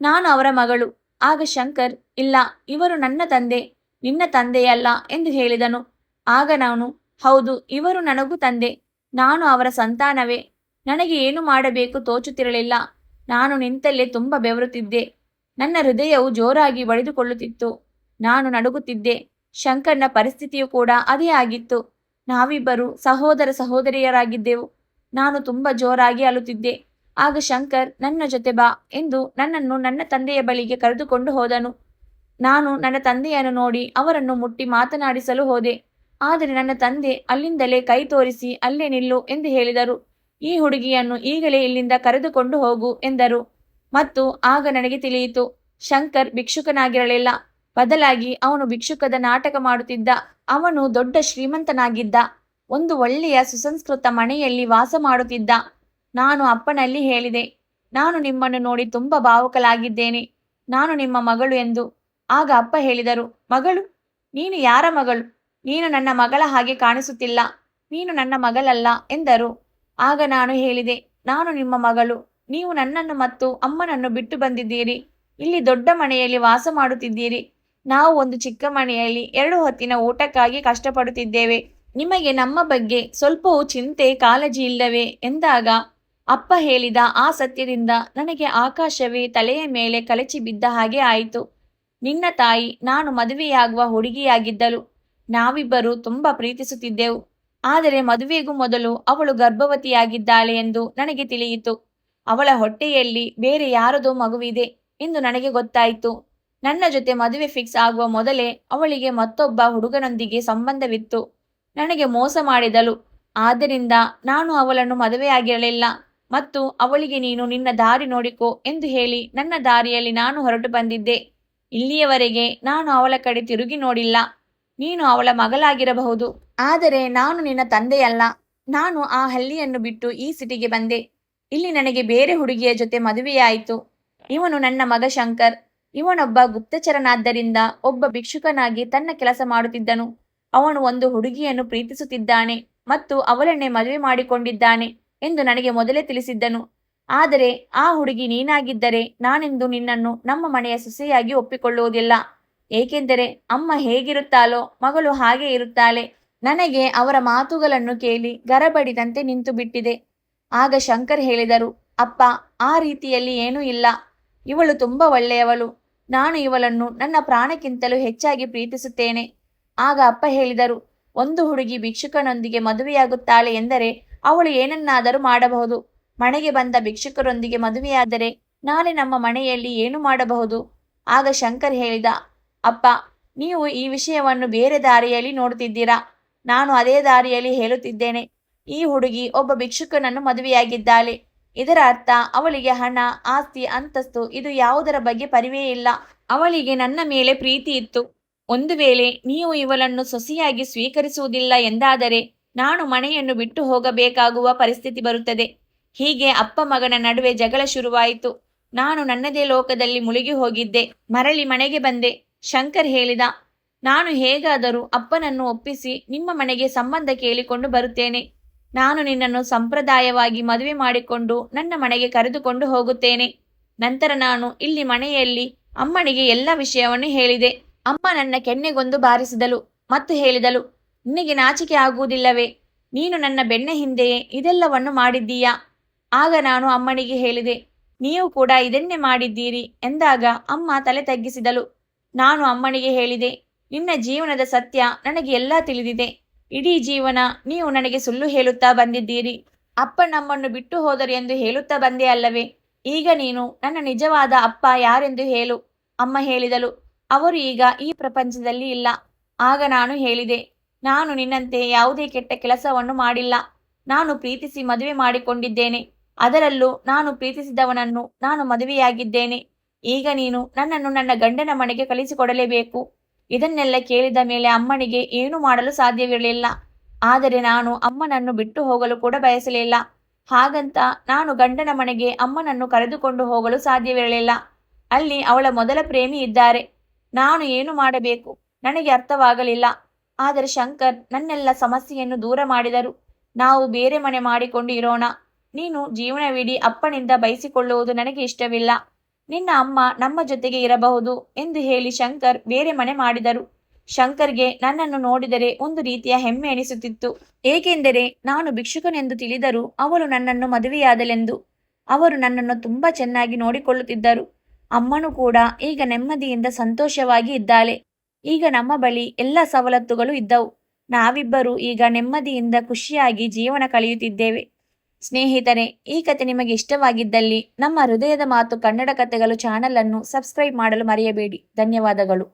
ನಾನು ಅವರ ಮಗಳು. ಆಗ ಶಂಕರ್, ಇಲ್ಲ, ಇವರು ನನ್ನ ತಂದೆ, ನಿನ್ನ ತಂದೆಯಲ್ಲ ಎಂದು ಹೇಳಿದನು. ಆಗ ನಾನು, ಹೌದು, ಇವರು ನನಗೂ ತಂದೆ, ನಾನು ಅವರ ಸಂತಾನವೇ. ನನಗೆ ಏನು ಮಾಡಬೇಕು ತೋಚುತ್ತಿರಲಿಲ್ಲ. ನಾನು ನಿಂತಲ್ಲೇ ತುಂಬ ಬೆವರುತ್ತಿದ್ದೆ. ನನ್ನ ಹೃದಯವು ಜೋರಾಗಿ ಬಡಿದುಕೊಳ್ಳುತ್ತಿತ್ತು. ನಾನು ನಡುಗುತ್ತಿದ್ದೆ. ಶಂಕರ್ನ ಪರಿಸ್ಥಿತಿಯು ಕೂಡ ಅದೇ ಆಗಿತ್ತು. ನಾವಿಬ್ಬರು ಸಹೋದರ ಸಹೋದರಿಯರಾಗಿದ್ದೆವು. ನಾನು ತುಂಬ ಜೋರಾಗಿ ಅಳುತ್ತಿದ್ದೆ. ಆಗ ಶಂಕರ್ ನನ್ನ ಜೊತೆ ಬಾ ಎಂದು ನನ್ನನ್ನು ನನ್ನ ತಂದೆಯ ಬಳಿಗೆ ಕರೆದುಕೊಂಡು ಹೋದನು. ನಾನು ನನ್ನ ತಂದೆಯನ್ನು ನೋಡಿ ಅವರನ್ನು ಮುಟ್ಟಿ ಮಾತನಾಡಿಸಲು ಹೋದೆ. ಆದರೆ ನನ್ನ ತಂದೆ ಅಲ್ಲಿಂದಲೇ ಕೈ ತೋರಿಸಿ ಅಲ್ಲೇ ನಿಲ್ಲು ಎಂದು ಹೇಳಿದರು. ಈ ಹುಡುಗಿಯನ್ನು ಈಗಲೇ ಇಲ್ಲಿಂದ ಕರೆದುಕೊಂಡು ಹೋಗು ಎಂದರು. ಮತ್ತು ಆಗ ನನಗೆ ತಿಳಿಯಿತು, ಶಂಕರ್ ಭಿಕ್ಷುಕನಾಗಿರಲಿಲ್ಲ. ಬದಲಾಗಿ ಅವನು ಭಿಕ್ಷುಕದ ನಾಟಕ ಮಾಡುತ್ತಿದ್ದ. ಅವನು ದೊಡ್ಡ ಶ್ರೀಮಂತನಾಗಿದ್ದ. ಒಂದು ಒಳ್ಳೆಯ ಸುಸಂಸ್ಕೃತ ಮನೆಯಲ್ಲಿ ವಾಸ ಮಾಡುತ್ತಿದ್ದ. ನಾನು ಅಪ್ಪನಲ್ಲಿ ಹೇಳಿದೆ, ನಾನು ನಿಮ್ಮನ್ನು ನೋಡಿ ತುಂಬ ಭಾವುಕಲಾಗಿದ್ದೇನೆ. ನಾನು ನಿಮ್ಮ ಮಗಳು ಎಂದು. ಆಗ ಅಪ್ಪ ಹೇಳಿದರು, ಮಗಳು? ನೀನು ಯಾರ ಮಗಳು? ನೀನು ನನ್ನ ಮಗಳ ಹಾಗೆ ಕಾಣಿಸುತ್ತಿಲ್ಲ. ನೀನು ನನ್ನ ಮಗಳಲ್ಲ ಎಂದರು. ಆಗ ನಾನು ಹೇಳಿದೆ, ನಾನು ನಿಮ್ಮ ಮಗಳು. ನೀವು ನನ್ನನ್ನು ಮತ್ತು ಅಮ್ಮನನ್ನು ಬಿಟ್ಟು ಬಂದಿದ್ದೀರಿ. ಇಲ್ಲಿ ದೊಡ್ಡ ಮನೆಯಲ್ಲಿ ವಾಸ ಮಾಡುತ್ತಿದ್ದೀರಿ. ನಾವು ಒಂದು ಚಿಕ್ಕ ಮನೆಯಲ್ಲಿ 2 ಹೊತ್ತಿನ ಊಟಕ್ಕಾಗಿ ಕಷ್ಟಪಡುತ್ತಿದ್ದೇವೆ. ನಿಮಗೆ ನಮ್ಮ ಬಗ್ಗೆ ಸ್ವಲ್ಪವೂ ಚಿಂತೆ ಕಾಳಜಿ ಇಲ್ಲವೇ ಎಂದಾಗ ಅಪ್ಪ ಹೇಳಿದ ಆ ಸತ್ಯದಿಂದ ನನಗೆ ಆಕಾಶವೇ ತಲೆಯ ಮೇಲೆ ಕಳಚಿ ಬಿದ್ದ ಹಾಗೆ ಆಯಿತು. ನಿನ್ನ ತಾಯಿ ನಾನು ಮದುವೆಯಾಗುವ ಹುಡುಗಿಯಾಗಿದ್ದಳು. ನಾವಿಬ್ಬರು ತುಂಬ ಪ್ರೀತಿಸುತ್ತಿದ್ದೆವು. ಆದರೆ ಮದುವೆಗೂ ಮೊದಲು ಅವಳು ಗರ್ಭವತಿಯಾಗಿದ್ದಾಳೆ ಎಂದು ನನಗೆ ತಿಳಿಯಿತು. ಅವಳ ಹೊಟ್ಟೆಯಲ್ಲಿ ಬೇರೆ ಯಾರದೋ ಮಗುವಿದೆ ಎಂದು ನನಗೆ ಗೊತ್ತಾಯಿತು. ನನ್ನ ಜೊತೆ ಮದುವೆ ಫಿಕ್ಸ್ ಆಗುವ ಮೊದಲೇ ಅವಳಿಗೆ ಮತ್ತೊಬ್ಬ ಹುಡುಗನೊಂದಿಗೆ ಸಂಬಂಧವಿತ್ತು. ನನಗೆ ಮೋಸ ಮಾಡಿದಳು. ಆದ್ದರಿಂದ ನಾನು ಅವಳನ್ನು ಮದುವೆಯಾಗಿರಲಿಲ್ಲ ಮತ್ತು ಅವಳಿಗೆ ನೀನು ನಿನ್ನ ದಾರಿ ನೋಡಿಕೋ ಎಂದು ಹೇಳಿ ನನ್ನ ದಾರಿಯಲ್ಲಿ ನಾನು ಹೊರಟು ಬಂದಿದ್ದೆ. ಇಲ್ಲಿಯವರೆಗೆ ನಾನು ಅವಳ ಕಡೆ ತಿರುಗಿ ನೋಡಿಲ್ಲ. ನೀನು ಅವಳ ಮಗಳಾಗಿರಬಹುದು, ಆದರೆ ನಾನು ನಿನ್ನ ತಂದೆಯಲ್ಲ. ನಾನು ಆ ಹಳ್ಳಿಯನ್ನು ಬಿಟ್ಟು ಈ ಸಿಟಿಗೆ ಬಂದೆ. ಇಲ್ಲಿ ನನಗೆ ಬೇರೆ ಹುಡುಗಿಯ ಜೊತೆ ಮದುವೆಯಾಯಿತು. ಇವನು ನನ್ನ ಮಗ ಶಂಕರ್. ಇವನೊಬ್ಬ ಗುಪ್ತಚರನಾದ್ದರಿಂದ ಒಬ್ಬ ಭಿಕ್ಷುಕನಾಗಿ ತನ್ನ ಕೆಲಸ ಮಾಡುತ್ತಿದ್ದನು. ಅವನು ಒಂದು ಹುಡುಗಿಯನ್ನು ಪ್ರೀತಿಸುತ್ತಿದ್ದಾನೆ ಮತ್ತು ಅವಳನ್ನೇ ಮದುವೆ ಮಾಡಿಕೊಂಡಿದ್ದಾನೆ ಎಂದು ನನಗೆ ಮೊದಲೇ ತಿಳಿಸಿದ್ದನು. ಆದರೆ ಆ ಹುಡುಗಿ ನೀನಾಗಿದ್ದರೆ ನಾನೆಂದು ನಿನ್ನನ್ನು ನಮ್ಮ ಮನೆಯ ಸೊಸೆಯಾಗಿ ಒಪ್ಪಿಕೊಳ್ಳುವುದಿಲ್ಲ. ಏಕೆಂದರೆ ಅಮ್ಮ ಹೇಗಿರುತ್ತಾಳೋ ಮಗಳು ಹಾಗೆ ಇರುತ್ತಾಳೆ. ನನಗೆ ಅವರ ಮಾತುಗಳನ್ನು ಕೇಳಿ ಗರಬಡಿದಂತೆ ನಿಂತು ಬಿಟ್ಟಿದೆ. ಆಗ ಶಂಕರ್ ಹೇಳಿದರು, ಅಪ್ಪ, ಆ ರೀತಿಯಲ್ಲಿ ಏನೂ ಇಲ್ಲ. ಇವಳು ತುಂಬ ಒಳ್ಳೆಯವಳು. ನಾನು ಇವಳನ್ನು ನನ್ನ ಪ್ರಾಣಕ್ಕಿಂತಲೂ ಹೆಚ್ಚಾಗಿ ಪ್ರೀತಿಸುತ್ತೇನೆ. ಆಗ ಅಪ್ಪ ಹೇಳಿದರು, ಒಂದು ಹುಡುಗಿ ಭಿಕ್ಷುಕನೊಂದಿಗೆ ಮದುವೆಯಾಗುತ್ತಾಳೆ ಎಂದರೆ ಅವಳು ಏನನ್ನಾದರೂ ಮಾಡಬಹುದು. ಮನೆಗೆ ಬಂದ ಭಿಕ್ಷುಕರೊಂದಿಗೆ ಮದುವೆಯಾದರೆ ನಾಳೆ ನಮ್ಮ ಮನೆಯಲ್ಲಿ ಏನು ಮಾಡಬಹುದು? ಆಗ ಶಂಕರ್ ಹೇಳಿದ, ಅಪ್ಪ, ನೀವು ಈ ವಿಷಯವನ್ನು ಬೇರೆ ದಾರಿಯಲ್ಲಿ ನೋಡುತ್ತಿದ್ದೀರಾ. ನಾನು ಅದೇ ದಾರಿಯಲ್ಲಿ ಹೇಳುತ್ತಿದ್ದೇನೆ. ಈ ಹುಡುಗಿ ಒಬ್ಬ ಭಿಕ್ಷುಕನನ್ನು ಮದುವೆಯಾಗಿದ್ದಾಳೆ. ಇದರ ಅರ್ಥ ಅವಳಿಗೆ ಹಣ, ಆಸ್ತಿ, ಅಂತಸ್ತು ಇದು ಯಾವುದರ ಬಗ್ಗೆ ಪರಿವೇ ಇಲ್ಲ. ಅವಳಿಗೆ ನನ್ನ ಮೇಲೆ ಪ್ರೀತಿ ಇತ್ತು. ಒಂದು ವೇಳೆ ನೀವು ಇವಳನ್ನು ಸೊಸೆಯಾಗಿ ಸ್ವೀಕರಿಸುವುದಿಲ್ಲ ಎಂದಾದರೆ ನಾನು ಮನೆಯನ್ನು ಬಿಟ್ಟು ಹೋಗಬೇಕಾಗುವ ಪರಿಸ್ಥಿತಿ ಬರುತ್ತದೆ. ಹೀಗೆ ಅಪ್ಪ ಮಗನ ನಡುವೆ ಜಗಳ ಶುರುವಾಯಿತು. ನಾನು ನನ್ನದೇ ಲೋಕದಲ್ಲಿ ಮುಳುಗಿ ಹೋಗಿದ್ದೆ. ಮರಳಿ ಮನೆಗೆ ಬಂದೆ. ಶಂಕರ್ ಹೇಳಿದ, ನಾನು ಹೇಗಾದರೂ ಅಪ್ಪನನ್ನು ಒಪ್ಪಿಸಿ ನಿಮ್ಮ ಮನೆಗೆ ಸಂಬಂಧ ಕೇಳಿಕೊಂಡು ಬರುತ್ತೇನೆ. ನಾನು ನಿನ್ನನ್ನು ಸಂಪ್ರದಾಯವಾಗಿ ಮದುವೆ ಮಾಡಿಕೊಂಡು ನನ್ನ ಮನೆಗೆ ಕರೆದುಕೊಂಡು ಹೋಗುತ್ತೇನೆ. ನಂತರ ನಾನು ಇಲ್ಲಿ ಮನೆಯಲ್ಲಿ ಅಮ್ಮನಿಗೆ ಎಲ್ಲ ವಿಷಯವನ್ನು ಹೇಳಿದೆ. ಅಮ್ಮ ನನ್ನ ಕೆನ್ನೆಗೊಂದು ಬಾರಿಸಿದಳು ಮತ್ತು ಹೇಳಿದಳು, ನಿನಗೆ ನಾಚಿಕೆ ಆಗುವುದಿಲ್ಲವೇ? ನೀನು ನನ್ನ ಬೆನ್ನ ಹಿಂದೆಯೇ ಇದೆಲ್ಲವನ್ನು ಮಾಡಿದ್ದೀಯಾ? ಆಗ ನಾನು ಅಮ್ಮನಿಗೆ ಹೇಳಿದೆ, ನೀವು ಕೂಡ ಇದನ್ನೇ ಮಾಡಿದ್ದೀರಿ ಎಂದಾಗ ಅಮ್ಮ ತಲೆ ತಗ್ಗಿಸಿದಳು. ನಾನು ಅಮ್ಮನಿಗೆ ಹೇಳಿದೆ, ನಿನ್ನ ಜೀವನದ ಸತ್ಯ ನನಗೆ ಎಲ್ಲ ತಿಳಿದಿದೆ. ಇಡೀ ಜೀವನ ನೀವು ನನಗೆ ಸುಳ್ಳು ಹೇಳುತ್ತಾ ಬಂದಿದ್ದೀರಿ. ಅಪ್ಪ ನಮ್ಮನ್ನು ಬಿಟ್ಟು ಹೋದರು ಎಂದು ಹೇಳುತ್ತಾ ಬಂದೆ ಅಲ್ಲವೇ? ಈಗ ನೀನು ನನ್ನ ನಿಜವಾದ ಅಪ್ಪ ಯಾರೆಂದು ಹೇಳು. ಅಮ್ಮ ಹೇಳಿದಳು, ಅವರು ಈಗ ಈ ಪ್ರಪಂಚದಲ್ಲಿ ಇಲ್ಲ. ಆಗ ನಾನು ಹೇಳಿದೆ, ನಾನು ನಿನ್ನಂತೆ ಯಾವುದೇ ಕೆಟ್ಟ ಕೆಲಸವನ್ನು ಮಾಡಿಲ್ಲ. ನಾನು ಪ್ರೀತಿಸಿ ಮದುವೆ ಮಾಡಿಕೊಂಡಿದ್ದೇನೆ. ಅದರಲ್ಲೂ ನಾನು ಪ್ರೀತಿಸಿದವನನ್ನು ನಾನು ಮದುವೆಯಾಗಿದ್ದೇನೆ. ಈಗ ನೀನು ನನ್ನನ್ನು ನನ್ನ ಗಂಡನ ಮನೆಗೆ ಕಳಿಸಿಕೊಡಲೇಬೇಕು. ಇದನ್ನೆಲ್ಲ ಕೇಳಿದ ಮೇಲೆ ಅಮ್ಮನಿಗೆ ಏನೂ ಮಾಡಲು ಸಾಧ್ಯವಿರಲಿಲ್ಲ. ಆದರೆ ನಾನು ಅಮ್ಮನನ್ನು ಬಿಟ್ಟು ಹೋಗಲು ಕೂಡ ಬಯಸಲಿಲ್ಲ. ಹಾಗಂತ ನಾನು ಗಂಡನ ಮನೆಗೆ ಅಮ್ಮನನ್ನು ಕರೆದುಕೊಂಡು ಹೋಗಲು ಸಾಧ್ಯವಿರಲಿಲ್ಲ. ಅಲ್ಲಿ ಅವಳ ಮೊದಲ ಪ್ರೇಮಿ ಇದ್ದಾರೆ. ನಾನು ಏನು ಮಾಡಬೇಕು ನನಗೆ ಅರ್ಥವಾಗಲಿಲ್ಲ. ಆದರೆ ಶಂಕರ್ ನನ್ನೆಲ್ಲ ಸಮಸ್ಯೆಯನ್ನು ದೂರ ಮಾಡಿದರು. ನಾವು ಬೇರೆ ಮನೆ ಮಾಡಿಕೊಂಡು ಇರೋಣ. ನೀನು ಜೀವನವಿಡೀ ಅಪ್ಪನಿಂದ ಬಯಸಿಕೊಳ್ಳುವುದು ನನಗೆ ಇಷ್ಟವಿಲ್ಲ. ನಿನ್ನ ಅಮ್ಮ ನಮ್ಮ ಜೊತೆಗೆ ಇರಬಹುದು ಎಂದು ಹೇಳಿ ಶಂಕರ್ ಬೇರೆ ಮನೆ ಮಾಡಿದರು. ಶಂಕರ್ಗೆ ನನ್ನನ್ನು ನೋಡಿದರೆ ಒಂದು ರೀತಿಯ ಹೆಮ್ಮೆ ಎನಿಸುತ್ತಿತ್ತು. ಏಕೆಂದರೆ ನಾನು ಭಿಕ್ಷುಕನೆಂದು ತಿಳಿದರೂ ಅವಳು ನನ್ನನ್ನು ಮದುವೆಯಾದಲೆಂದು. ಅವರು ನನ್ನನ್ನು ತುಂಬಾ ಚೆನ್ನಾಗಿ ನೋಡಿಕೊಳ್ಳುತ್ತಿದ್ದರು. ಅಮ್ಮನೂ ಕೂಡ ಈಗ ನೆಮ್ಮದಿಯಿಂದ ಸಂತೋಷವಾಗಿ ಇದ್ದಾಳೆ. ಈಗ ನಮ್ಮ ಬಳಿ ಎಲ್ಲ ಸವಲತ್ತುಗಳು ಇದ್ದವು. ನಾವಿಬ್ಬರೂ ಈಗ ನೆಮ್ಮದಿಯಿಂದ ಖುಷಿಯಾಗಿ ಜೀವನ ಕಳೆಯುತ್ತಿದ್ದೇವೆ. ಸ್ನೇಹಿತರೆ, ಈ ಕತೆ ನಿಮಗೆ ಇಷ್ಟವಾಗಿದ್ದಲ್ಲಿ ನಮ್ಮ ಹೃದಯದ ಮಾತು ಕನ್ನಡ ಕಥೆಗಳು ಚಾನಲ್ ಅನ್ನು ಸಬ್ಸ್ಕ್ರೈಬ್ ಮಾಡಲು ಮರೆಯಬೇಡಿ. ಧನ್ಯವಾದಗಳು.